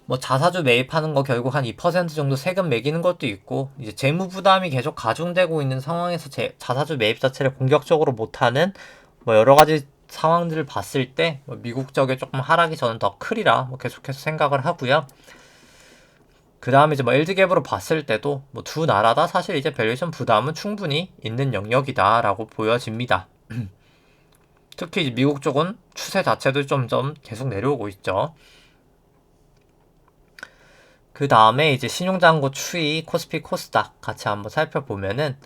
뭐 자사주 매입하는 거 결국 한 2% 정도 세금 매기는 것도 있고 이제 재무 부담이 계속 가중되고 있는 상황에서 자사주 매입 자체를 공격적으로 못하는 뭐 여러 가지 상황들을 봤을 때 뭐 미국 쪽에 조금 하락이 저는 더 크리라 뭐 계속해서 생각을 하고요. 그 다음에 이제 뭐 LD갭으로 봤을 때도 뭐 두 나라 다 사실 이제 밸류에이션 부담은 충분히 있는 영역이다라고 보여집니다. 특히 미국 쪽은 추세 자체도 좀 계속 내려오고 있죠. 그 다음에 이제 신용잔고 추이 코스피 코스닥 같이 한번 살펴보면은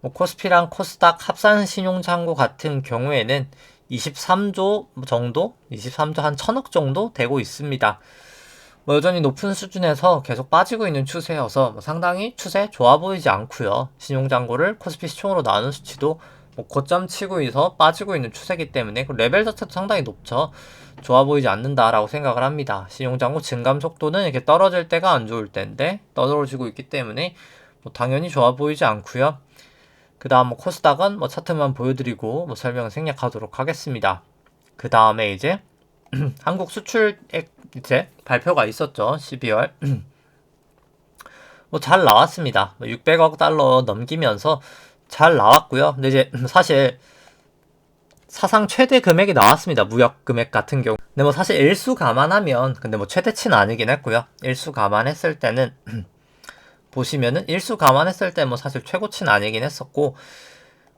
뭐 코스피랑 코스닥 합산 신용잔고 같은 경우에는 23조 정도? 23조 한 1000억 정도 되고 있습니다. 뭐 여전히 높은 수준에서 계속 빠지고 있는 추세여서 뭐 상당히 추세 좋아 보이지 않고요. 신용잔고를 코스피 시총으로 나눈 수치도 뭐 고점 치고 있어 빠지고 있는 추세이기 때문에 그 레벨 자체도 상당히 높죠. 좋아 보이지 않는다라고 생각을 합니다. 신용잔고 증감 속도는 이렇게 떨어질 때가 안 좋을 때인데 떨어지고 있기 때문에 뭐 당연히 좋아 보이지 않고요. 그 다음 뭐 코스닥은 뭐 차트만 보여드리고 뭐 설명을 생략하도록 하겠습니다. 그 다음에 이제 한국 수출액 이제 발표가 있었죠. 12월. 뭐 잘 나왔습니다. 600억 달러 넘기면서 잘 나왔고요. 근데 이제 사실 사상 최대 금액이 나왔습니다. 무역 금액 같은 경우. 근데 뭐 사실 일수 감안하면 근데 뭐 최대치는 아니긴 했고요. 일수 감안했을 때는 보시면은 일수 감안했을 때 뭐 사실 최고치는 아니긴 했었고,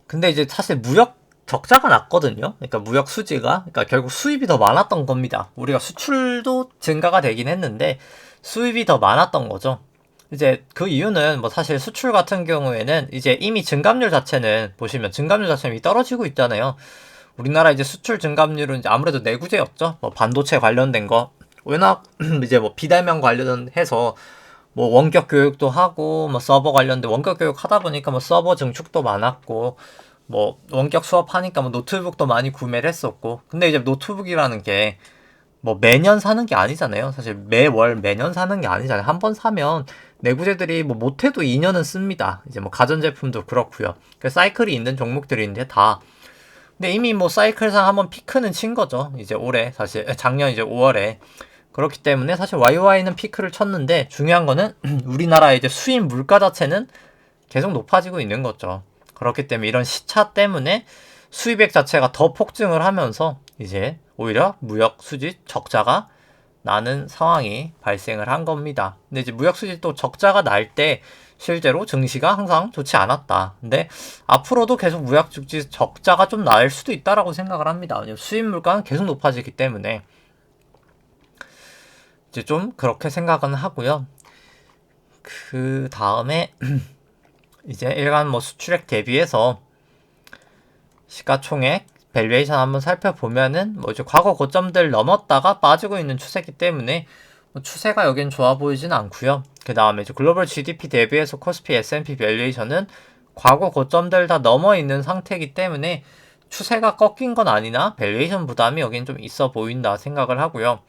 근데 이제 사실 무역 적자가 났거든요. 그러니까 무역 수지가, 그러니까 결국 수입이 더 많았던 겁니다. 우리가 수출도 증가가 되긴 했는데 수입이 더 많았던 거죠. 이제 그 이유는 뭐 사실 수출 같은 경우에는 이제 이미 증감률 자체는 보시면 증감률 자체는 이미 떨어지고 있잖아요. 우리나라 이제 수출 증감률은 이제 아무래도 내구재였죠. 뭐 반도체 관련된 거, 워낙 이제 뭐 비대면 관련해서 뭐 원격 교육도 하고 뭐 서버 관련된 원격 교육 하다 보니까 뭐 서버 증축도 많았고, 뭐 원격 수업하니까 뭐 노트북도 많이 구매를 했었고. 근데 이제 노트북이라는 게 뭐 매년 사는 게 아니잖아요. 사실 매월 매년 사는 게 아니잖아요. 한 번 사면 내구재들이 뭐 못해도 2년은 씁니다. 이제 뭐 가전제품도 그렇고요. 그 사이클이 있는 종목들인데 다. 근데 이미 뭐 사이클상 한번 피크는 친 거죠. 이제 올해 사실 작년 이제 5월에. 그렇기 때문에 사실 YY는 피크를 쳤는데, 중요한 거는 우리나라의 이제 수입 물가 자체는 계속 높아지고 있는 거죠. 그렇기 때문에 이런 시차 때문에 수입액 자체가 더 폭증을 하면서 이제 오히려 무역 수지 적자가 나는 상황이 발생을 한 겁니다. 근데 이제 무역 수지 또 적자가 날 때 실제로 증시가 항상 좋지 않았다. 근데 앞으로도 계속 무역 수지 적자가 좀 날 수도 있다라고 생각을 합니다. 왜냐면 수입 물가는 계속 높아지기 때문에 이제 좀 그렇게 생각은 하고요. 그 다음에 이제 일간 뭐 수출액 대비해서 시가총액 밸류에이션 한번 살펴보면은 뭐 이제 과거 고점들 넘었다가 빠지고 있는 추세이기 때문에 뭐 추세가 여긴 좋아 보이진 않고요. 그 다음에 이제 글로벌 GDP 대비해서 코스피 S&P 밸류에이션은 과거 고점들 다 넘어 있는 상태이기 때문에 추세가 꺾인 건 아니나 밸류에이션 부담이 여긴 좀 있어 보인다 생각을 하고요.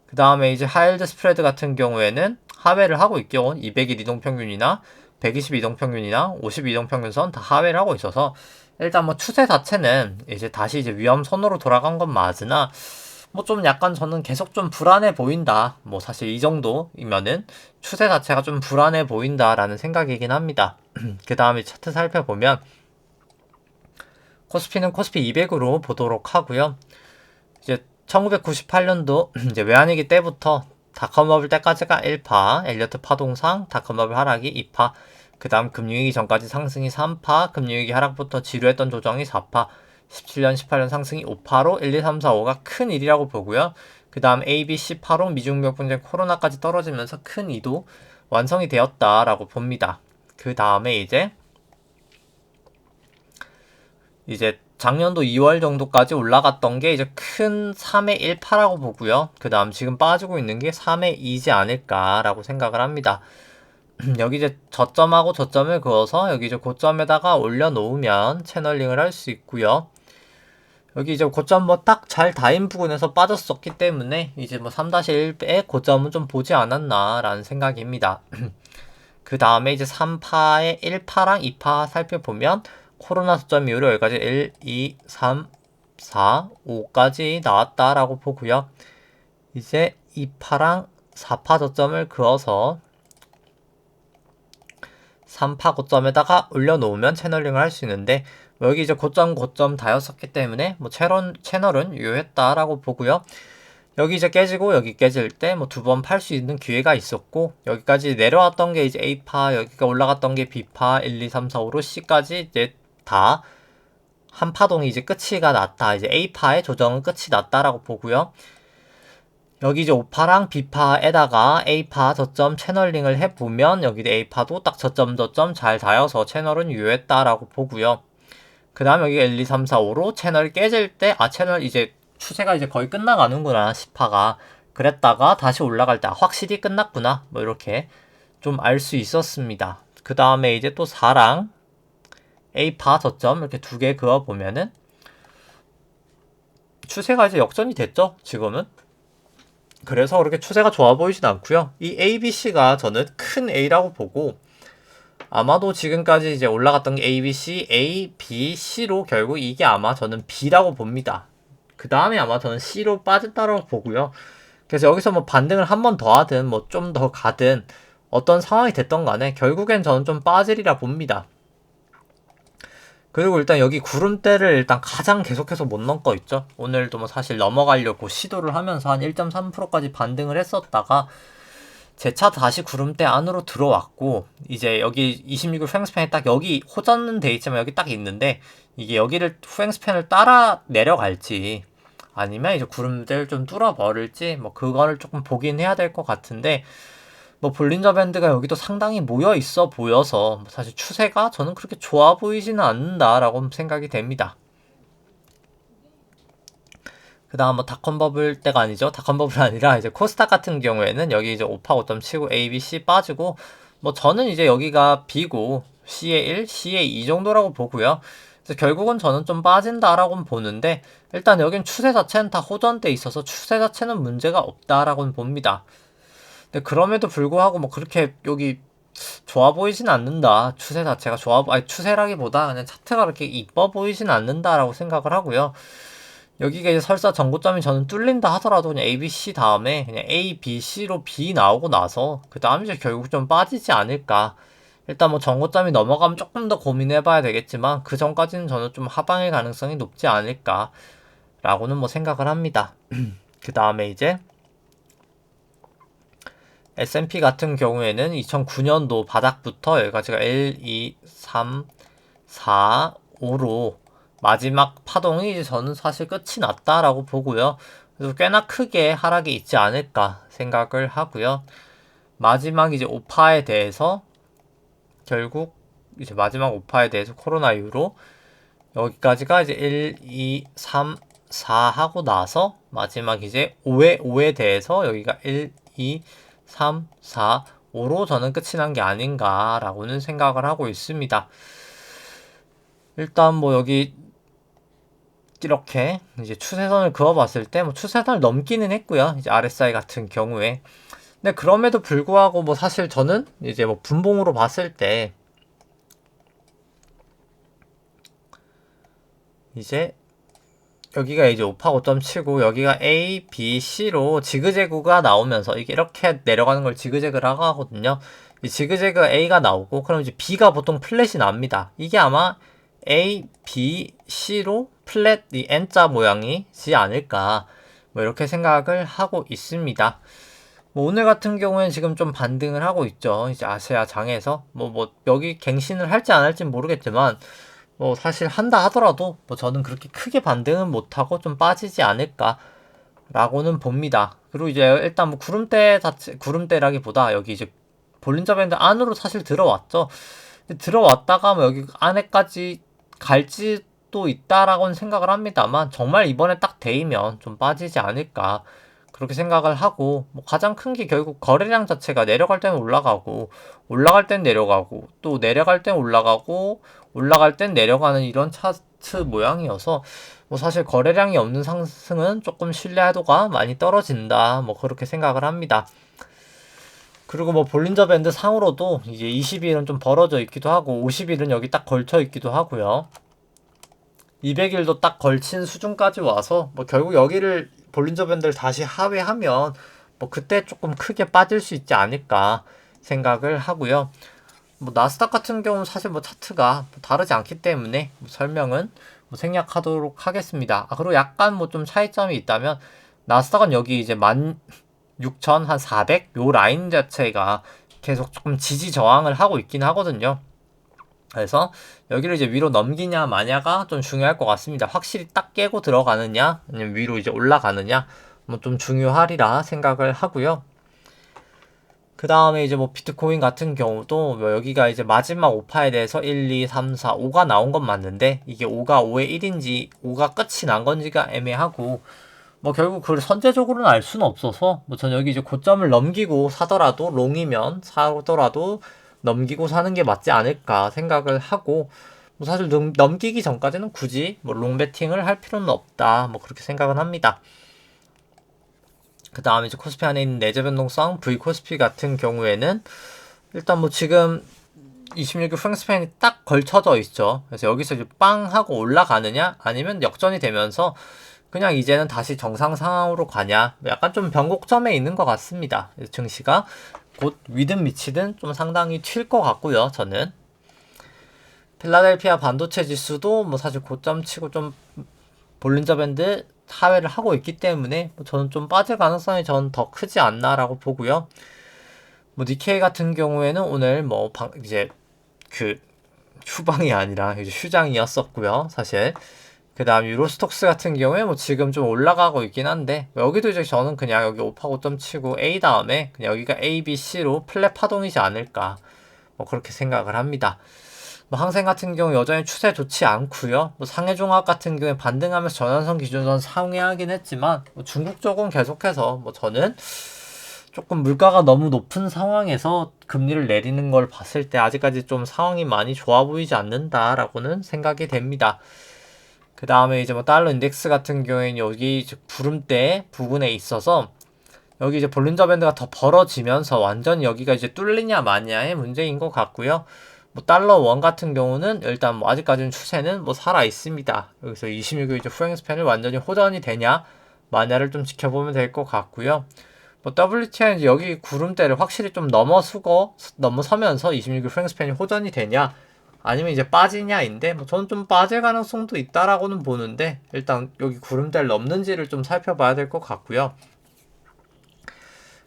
그 다음에 이제 하이힐드 스프레드 같은 경우에는 하회를 하고 있죠. 200일 이동평균이나 120 이동평균이나 50 이동평균선 다 하회를 하고 있어서 일단 뭐 추세 자체는 이제 다시 이제 위험선으로 돌아간 건 맞으나 뭐 좀 약간 저는 계속 좀 불안해 보인다. 뭐 사실 이 정도이면은 추세 자체가 좀 불안해 보인다라는 생각이긴 합니다. 그 다음에 차트 살펴보면 코스피는 코스피 200으로 보도록 하고요. 이제 1998년도 이제 외환위기 때부터 닷컴버블 때까지가 1파, 엘리어트 파동상, 닷컴버블 하락이 2파, 그 다음 금융위기 전까지 상승이 3파, 금융위기 하락부터 지루했던 조정이 4파, 17년, 18년 상승이 5파로 1, 2, 3, 4, 5가 큰 일이라고 보고요. 그 다음 A, B, C 파동, 미중무역 분쟁, 코로나까지 떨어지면서 큰 이도 완성이 되었다라고 봅니다. 그 다음에 이제 작년도 2월 정도까지 올라갔던 게 이제 큰 3의 1파라고 보고요. 그 다음 지금 빠지고 있는 게 3의 2지 않을까라고 생각을 합니다. 여기 이제 저점하고 저점을 그어서 여기 이제 고점에다가 올려놓으면 채널링을 할 수 있고요. 여기 이제 고점 뭐 딱 잘 닿은 부분에서 빠졌었기 때문에 이제 뭐 3-1의 고점은 좀 보지 않았나라는 생각입니다. 그 다음에 이제 3파의 1파랑 2파 살펴보면 코로나 저점 이후로 여기까지 1, 2, 3, 4, 5까지 나왔다라고 보고요. 이제 2파랑 4파 저점을 그어서 3파 고점에다가 올려놓으면 채널링을 할 수 있는데, 여기 이제 고점 다였었기 때문에 뭐 채널은 유효했다라고 보고요. 여기 이제 깨지고 여기 깨질 때 뭐 두 번 팔 수 있는 기회가 있었고, 여기까지 내려왔던 게 이제 A파, 여기가 올라갔던 게 B파, 1, 2, 3, 4, 5로 C까지 이제 다 한 파동이 이제 끝이가 났다. 이제 A파의 조정은 끝이 났다라고 보고요. 여기 이제 5파랑 B파에다가 A파 저점 채널링을 해보면 여기 A파도 딱 저점 잘 닿아서 채널은 유효했다라고 보고요. 그 다음 여기 1, 2, 3, 4, 5로 채널이 깨질 때 채널 이제 추세가 이제 거의 끝나가는구나 10파가 그랬다가 다시 올라갈 때 확실히 끝났구나 뭐 이렇게 좀 알 수 있었습니다. 그 다음에 이제 또 4랑 A파 저점 이렇게 두 개 그어보면은 추세가 이제 역전이 됐죠 지금은. 그래서 그렇게 추세가 좋아 보이진 않고요. 이 A, B, C가 저는 큰 A라고 보고, 아마도 지금까지 이제 올라갔던 게 A, B, C, A, B, C로 결국 이게 아마 저는 B라고 봅니다. 그 다음에 아마 저는 C로 빠진다라고 보고요. 그래서 여기서 뭐 반등을 한 번 더 하든 뭐 좀 더 가든 어떤 상황이 됐던 간에 결국엔 저는 좀 빠지리라 봅니다. 그리고 일단 여기 구름대를 일단 가장 계속해서 못 넘고 있죠. 오늘도 뭐 사실 넘어가려고 시도를 하면서 한 1.3%까지 반등을 했었다가 재차 다시 구름대 안으로 들어왔고, 이제 여기 26일 후행스팬이 딱 여기 호전은 돼 있지만 여기 딱 있는데, 이게 여기를 후행스팬을 따라 내려갈지 아니면 이제 구름대를 좀 뚫어버릴지 뭐 그거를 조금 보긴 해야 될 것 같은데, 뭐 볼린저 밴드가 여기도 상당히 모여 있어 보여서 사실 추세가 저는 그렇게 좋아 보이지는 않는다라고 생각이 됩니다. 그 다음 뭐 닷컨버블 때가 아니죠. 닷컨버블 아니라 이제 코스닥 같은 경우에는 여기 이제 5파 5점 치고 A, B, C 빠지고, 뭐 저는 이제 여기가 B고 C의 1, C의 2 정도라고 보고요. 그래서 결국은 저는 좀 빠진다라고 보는데, 일단 여긴 추세 자체는 다 호전돼 있어서 추세 자체는 문제가 없다라고 봅니다. 근데 그럼에도 불구하고 뭐 그렇게 여기 좋아 보이진 않는다. 추세 자체가 아니 추세라기보다 그냥 차트가 그렇게 이뻐 보이진 않는다라고 생각을 하고요. 여기가 이제 설사 전고점이 저는 뚫린다 하더라도 그냥 A, B, C 다음에 그냥 A, B, C로 B 나오고 나서 그 다음 이제 결국 좀 빠지지 않을까. 일단 뭐 전고점이 넘어가면 조금 더 고민해봐야 되겠지만 그 전까지는 저는 좀 하방의 가능성이 높지 않을까 라고는 뭐 생각을 합니다. 그 다음에 이제 S&P 같은 경우에는 2009년도 바닥부터 여기까지가 1, 2, 3, 4, 5로 마지막 파동이 이제 저는 사실 끝이 났다라고 보고요. 그래서 꽤나 크게 하락이 있지 않을까 생각을 하고요. 마지막 이제 5파에 대해서 결국 이제 마지막 5파에 대해서 코로나 이후로 여기까지가 이제 1, 2, 3, 4 하고 나서 마지막 이제 5에 대해서 여기가 1, 2, 3, 4, 5로 저는 끝이 난 게 아닌가라고는 생각을 하고 있습니다. 일단 뭐 여기 이렇게 이제 추세선을 그어봤을 때 뭐 추세선을 넘기는 했고요. 이제 RSI 같은 경우에. 근데 그럼에도 불구하고 뭐 사실 저는 이제 뭐 분봉으로 봤을 때 이제 여기가 이제 5파 5점 치고 여기가 A, B, C로 지그재그가 나오면서 이게 이렇게 내려가는 걸 지그재그를 하거든요. 이 지그재그 A가 나오고 그럼 이제 B가 보통 플랫이 납니다. 이게 아마 A, B, C로 플랫 이 N자 모양이지 않을까 뭐 이렇게 생각을 하고 있습니다. 뭐 오늘 같은 경우에는 지금 좀 반등을 하고 있죠. 이제 아시아 장에서 뭐 여기 갱신을 할지 안 할지는 모르겠지만 뭐 사실 한다 하더라도 뭐 저는 그렇게 크게 반등은 못하고 좀 빠지지 않을까 라고는 봅니다. 그리고 이제 일단 뭐 구름대라기보다 여기 이제 볼린저 밴드 안으로 사실 들어왔죠. 들어왔다가 뭐 여기 안에까지 갈지도 있다라고는 생각을 합니다만 정말 이번에 딱 데이면 좀 빠지지 않을까 그렇게 생각을 하고, 뭐 가장 큰 게 결국 거래량 자체가 내려갈 때는 올라가고 올라갈 땐 내려가고 또 내려갈 땐 올라가고 올라갈 땐 내려가는 이런 차트 모양이어서 뭐 사실 거래량이 없는 상승은 조금 신뢰도가 많이 떨어진다 뭐 그렇게 생각을 합니다. 그리고 뭐 볼린저 밴드 상으로도 이제 20일은 좀 벌어져 있기도 하고 50일은 여기 딱 걸쳐 있기도 하고요. 200일도 딱 걸친 수준까지 와서 뭐 결국 여기를 볼린저 밴드를 다시 하회하면 뭐 그때 조금 크게 빠질 수 있지 않을까 생각을 하고요. 뭐 나스닥 같은 경우는 사실 뭐 차트가 다르지 않기 때문에 뭐 설명은 뭐 생략하도록 하겠습니다. 그리고 약간 뭐 좀 차이점이 있다면 나스닥은 여기 이제 16,400 요 라인 자체가 계속 조금 지지 저항을 하고 있긴 하거든요. 그래서 여기를 이제 위로 넘기냐 마냐가 좀 중요할 것 같습니다. 확실히 딱 깨고 들어가느냐 아니면 위로 이제 올라가느냐 뭐 좀 중요하리라 생각을 하고요. 그 다음에 이제 뭐 비트코인 같은 경우도 뭐 여기가 이제 마지막 5파에 대해서 1, 2, 3, 4, 5가 나온 건 맞는데 이게 5가 5의 1인지 5가 끝이 난 건지가 애매하고 뭐 결국 그걸 선제적으로는 알 수는 없어서 뭐 전 여기 이제 고점을 넘기고 사더라도 롱이면 사더라도 넘기고 사는 게 맞지 않을까 생각을 하고 뭐 사실 넘기기 전까지는 굳이 뭐 롱베팅을 할 필요는 없다 뭐 그렇게 생각은 합니다. 그 다음에 이제 코스피 안에 있는 내재 변동성 V 코스피 같은 경우에는 일단 뭐 지금 26일 프랭스팬이 딱 걸쳐져 있죠. 그래서 여기서 이제 빵 하고 올라가느냐 아니면 역전이 되면서 그냥 이제는 다시 정상 상황으로 가냐, 약간 좀 변곡점에 있는 것 같습니다. 증시가 곧 위든 미치든 좀 상당히 튈 것 같고요. 저는 필라델피아 반도체 지수도 뭐 사실 고점 치고 좀 볼린저 밴드 하회를 하고 있기 때문에 뭐 저는 좀 빠질 가능성이 저는 더 크지 않나라고 보고요. 뭐 니케이 같은 경우에는 오늘 뭐 이제 그 휴방이 아니라 이제 휴장이었었고요. 사실 그 다음 유로스톡스 같은 경우에 뭐 지금 좀 올라가고 있긴 한데 여기도 이제 저는 그냥 여기 5파5점 치고 A 다음에 그냥 여기가 A, B, C로 플랫 파동이지 않을까 뭐 그렇게 생각을 합니다. 뭐 항생 같은 경우 여전히 추세 좋지 않고요. 뭐 상해종합 같은 경우에 반등하면서 전환선 기준선 상회하긴 했지만 뭐 중국 쪽은 계속해서 뭐 저는 조금 물가가 너무 높은 상황에서 금리를 내리는 걸 봤을 때 아직까지 좀 상황이 많이 좋아 보이지 않는다라고는 생각이 됩니다. 그 다음에 이제 뭐 달러 인덱스 같은 경우에는 여기 구름대 부근에 있어서 여기 이제 볼린저 밴드가 더 벌어지면서 완전히 여기가 이제 뚫리냐 마냐의 문제인 것 같고요. 뭐 달러 원 같은 경우는 일단 뭐 아직까지는 추세는 뭐 살아 있습니다. 여기서 26일 이제 후행 스팬을 완전히 호전이 되냐 마냐를 좀 지켜보면 될 것 같고요. 뭐 WTI는 이제 여기 구름대를 확실히 좀 넘어서면서 26일 후행 스팬이 호전이 되냐 아니면 이제 빠지냐인데 뭐 저는 좀 빠질 가능성도 있다라고는 보는데 일단 여기 구름대를 넘는지를 좀 살펴봐야 될 것 같고요.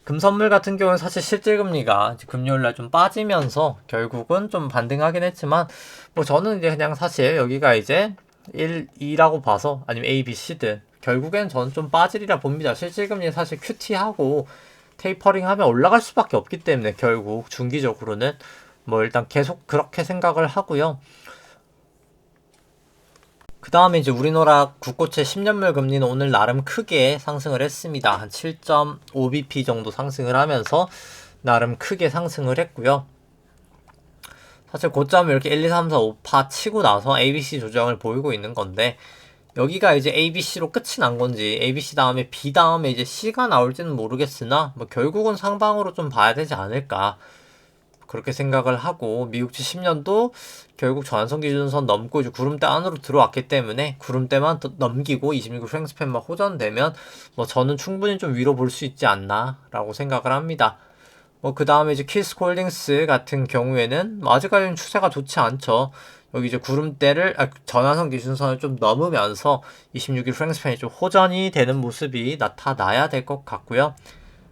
금선물 같은 경우는 사실 실질금리가 금요일날 좀 빠지면서 결국은 좀 반등하긴 했지만 뭐 저는 이제 그냥 사실 여기가 이제 1, 2라고 봐서 아니면 A, B, C든 결국엔 저는 좀 빠지리라 봅니다. 실질금리 사실 QT하고 테이퍼링 하면 올라갈 수밖에 없기 때문에 결국 중기적으로는 뭐 일단 계속 그렇게 생각을 하고요. 그 다음에 이제 우리나라 국고채 10년물 금리는 오늘 나름 크게 상승을 했습니다. 한 7.5bp 정도 상승을 하면서 나름 크게 상승을 했고요. 사실 고점을 이렇게 1, 2, 3, 4, 5파 치고 나서 ABC 조정을 보이고 있는 건데 여기가 이제 ABC로 끝이 난 건지 ABC 다음에 B 다음에 이제 C가 나올지는 모르겠으나 뭐 결국은 상방으로 좀 봐야 되지 않을까 그렇게 생각을 하고 미국지 10년도 결국 전환선 기준선 넘고 이제 구름대 안으로 들어왔기 때문에 구름대만 넘기고 26일 프랭스팬만 호전되면 뭐 저는 충분히 좀 위로 볼 수 있지 않나 라고 생각을 합니다. 뭐 그 다음에 이제 키스콜딩스 같은 경우에는 뭐 아직까지는 추세가 좋지 않죠. 여기 이제 구름대를 전환선 기준선을 좀 넘으면서 26일 프랭스팬이 좀 호전이 되는 모습이 나타나야 될 것 같고요.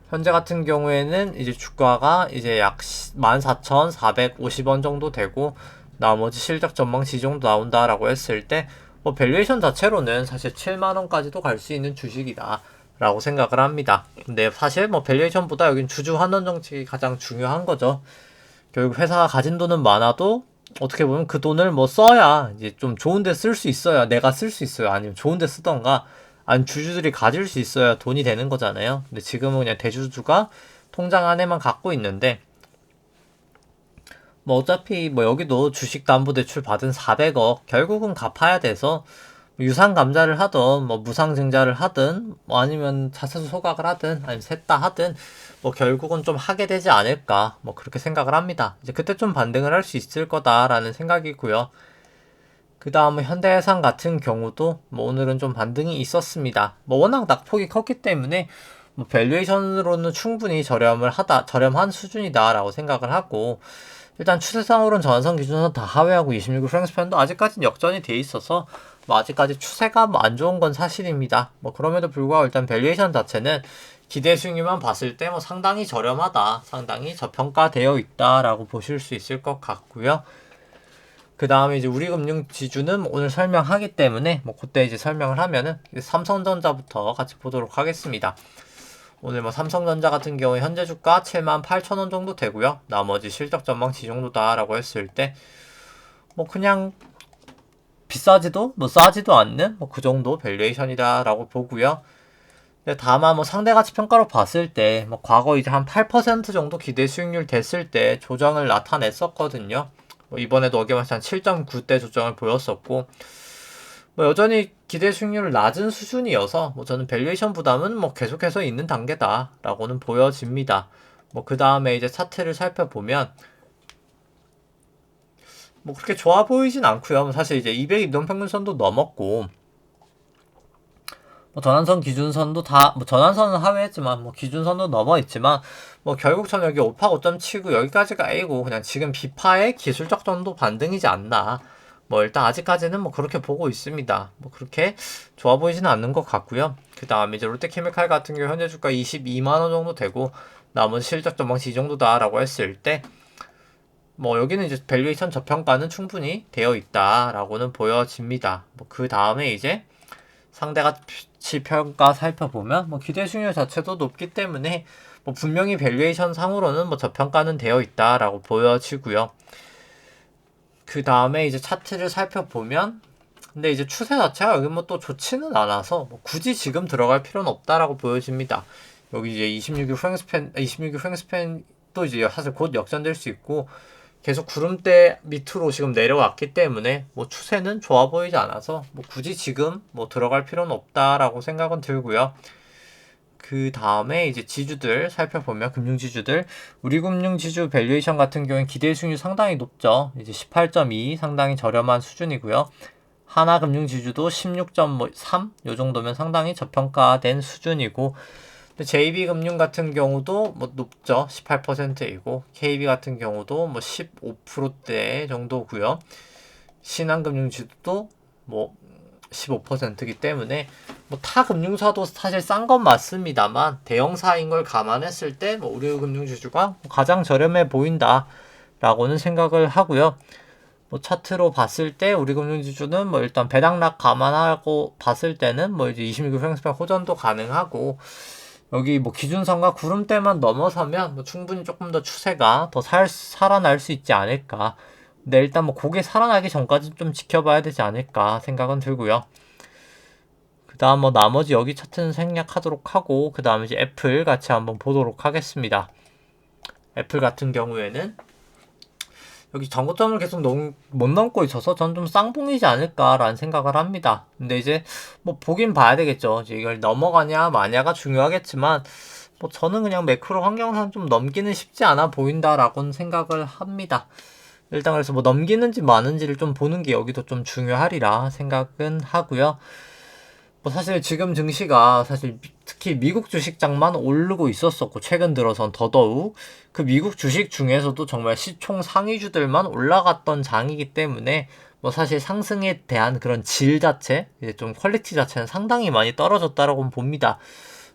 현재 같은 경우에는 이제 주가가 이제 약 14,450원 정도 되고 나머지 실적 전망치 정도 나온다라고 했을 때 뭐 밸류에이션 자체로는 사실 7만원까지도 갈 수 있는 주식이다 라고 생각을 합니다. 근데 사실 뭐 밸류에이션보다 여긴 주주 환원 정책이 가장 중요한 거죠. 결국 회사가 가진 돈은 많아도 어떻게 보면 그 돈을 뭐 써야 이제 좀 좋은 데 쓸 수 있어야 내가 쓸 수 있어요. 아니면 좋은 데 쓰던가 아니 주주들이 가질 수 있어야 돈이 되는 거잖아요. 근데 지금은 그냥 대주주가 통장 안에만 갖고 있는데 뭐 어차피 뭐 여기도 주식담보대출 받은 400억 결국은 갚아야 돼서 유상감자를 하든 뭐 무상증자를 하든 뭐 아니면 자사주 소각을 하든 아니면 셋 다 하든 뭐 결국은 좀 하게 되지 않을까 뭐 그렇게 생각을 합니다. 이제 그때 좀 반등을 할 수 있을 거다라는 생각이고요. 그 다음에 현대해상 같은 경우도 뭐 오늘은 좀 반등이 있었습니다. 뭐 워낙 낙폭이 컸기 때문에 뭐 밸류에이션으로는 충분히 저렴한 수준이다라고 생각을 하고 일단 추세상으로는 전환선 기준선 다 하회하고 26일 프랭스팬도 아직까지는 역전이 돼 있어서 뭐 아직까지 추세가 뭐 안 좋은 건 사실입니다. 뭐 그럼에도 불구하고 일단 밸류에이션 자체는 기대 수익률만 봤을 때 뭐 상당히 저렴하다, 상당히 저평가되어 있다라고 보실 수 있을 것 같고요. 그 다음에 이제 우리금융지주는 오늘 설명하기 때문에 뭐 그때 이제 설명을 하면은 삼성전자부터 같이 보도록 하겠습니다. 오늘 뭐 삼성전자 같은 경우에 현재 주가 78,000원 정도 되고요. 나머지 실적 전망치 정도다라고 했을 때 뭐 그냥 비싸지도 뭐 싸지도 않는 뭐 그 정도 밸류에이션이다라고 보고요. 근데 다만 뭐 상대가치 평가로 봤을 때 뭐 과거 이제 한 8% 정도 기대 수익률 됐을 때 조정을 나타냈었거든요. 뭐 이번에도 어게마스 한 7.9대 조정을 보였었고 뭐 여전히 기대 수익률 낮은 수준이어서 뭐 저는 밸류에이션 부담은 뭐 계속해서 있는 단계다라고는 보여집니다. 뭐 그 다음에 이제 차트를 살펴보면 뭐 그렇게 좋아 보이진 않고요. 사실 이제 200 이동평균선도 넘었고 뭐 전환선 기준선도 다 뭐 전환선은 하회했지만 뭐 기준선도 넘어 있지만 뭐 결국 저는 여기 5파 5점 치고 여기까지가 A고 그냥 지금 B파의 기술적 정도 반등이지 않나. 뭐 일단 아직까지는 뭐 그렇게 보고 있습니다. 뭐 그렇게 좋아 보이지는 않는 것 같고요. 그 다음에 이제 롯데케미칼 같은 경우 현재 주가 22만 원 정도 되고 나머지 실적 전망치 이 정도다라고 했을 때 뭐 여기는 이제 밸류에이션 저평가는 충분히 되어 있다라고는 보여집니다. 뭐 그 다음에 이제 상대가치 평가 살펴보면 뭐 기대 수익률 자체도 높기 때문에 뭐 분명히 밸류에이션 상으로는 뭐 저평가는 되어 있다라고 보여지고요. 그 다음에 이제 차트를 살펴보면 근데 이제 추세 자체가 여기 뭐 또 좋지는 않아서 뭐 굳이 지금 들어갈 필요는 없다라고 보여집니다. 여기 이제 26일 후행스팬도 이제 사실 곧 역전될 수 있고 계속 구름대 밑으로 지금 내려왔기 때문에 뭐 추세는 좋아 보이지 않아서 뭐 굳이 지금 뭐 들어갈 필요는 없다라고 생각은 들고요. 그 다음에 이제 지주들 살펴보면 금융지주들 우리금융지주 밸류에이션 같은 경우는 기대 수익률 상당히 높죠. 이제 18.2 상당히 저렴한 수준이고요. 하나금융지주도 16.3 요 정도면 상당히 저평가된 수준이고 JB금융 같은 경우도 뭐 높죠. 18%이고 KB 같은 경우도 뭐 15%대 정도고요. 신한금융지주도 뭐 15%이기 때문에 뭐 타 금융사도 사실 싼 건 맞습니다만 대형사인 걸 감안했을 때 뭐 우리금융지주가 가장 저렴해 보인다라고는 생각을 하고요. 뭐 차트로 봤을 때 우리금융지주는 뭐 일단 배당락 감안하고 봤을 때는 뭐 이제 26일 횡스팬 호전도 가능하고 여기 뭐 기준선과 구름대만 넘어서면 뭐 충분히 조금 더 추세가 더 살아날 수 있지 않을까. 근데 일단 뭐 고개 살아나기 전까지 좀 지켜봐야 되지 않을까 생각은 들고요. 그 다음 뭐 나머지 여기 차트는 생략하도록 하고 그 다음에 이제 애플 같이 한번 보도록 하겠습니다. 애플 같은 경우에는 여기 전고점을 계속 못 넘고 있어서 전 좀 쌍봉이지 않을까라는 생각을 합니다. 근데 이제 뭐 보긴 봐야 되겠죠. 이제 이걸 넘어가냐 마냐가 중요하겠지만 뭐 저는 그냥 매크로 환경상 좀 넘기는 쉽지 않아 보인다라고는 생각을 합니다. 일단 그래서 뭐 넘기는지 마는지를 좀 보는 게 여기도 좀 중요하리라 생각은 하고요. 뭐 사실 지금 증시가 사실 특히 미국 주식장만 오르고 있었었고 최근 들어선 더더욱 그 미국 주식 중에서도 정말 시총 상위주들만 올라갔던 장이기 때문에 뭐 사실 상승에 대한 그런 질 자체, 이제 좀 퀄리티 자체는 상당히 많이 떨어졌다라고 봅니다.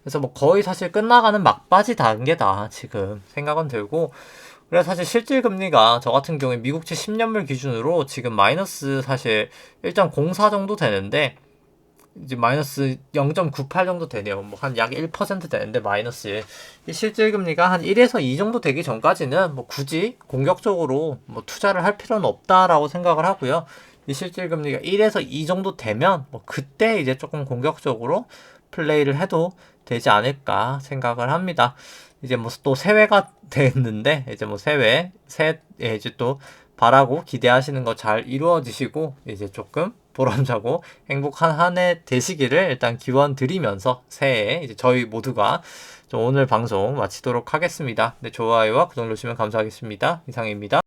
그래서 뭐 거의 사실 끝나가는 막바지 단계다 지금 생각은 들고 그래서 사실 실질 금리가 저 같은 경우에 미국채 10년물 기준으로 지금 마이너스 사실 1.04 정도 되는데 이제 마이너스 0.98 정도 되네요. 뭐 한 약 1% 되는데 마이너스 이 실질 금리가 한 1에서 2 정도 되기 전까지는 뭐 굳이 공격적으로 뭐 투자를 할 필요는 없다라고 생각을 하고요. 이 실질 금리가 1에서 2 정도 되면 뭐 그때 이제 조금 공격적으로 플레이를 해도 되지 않을까 생각을 합니다. 이제 뭐 또 새해가 됐는데 이제 뭐 새해 이제 또 바라고 기대하시는 거 잘 이루어지시고 이제 조금 보람차고 행복한 한 해 되시기를 일단 기원 드리면서 새해에 이제 저희 모두가 좀 오늘 방송 마치도록 하겠습니다. 네, 좋아요와 구독 누르시면 감사하겠습니다. 이상입니다.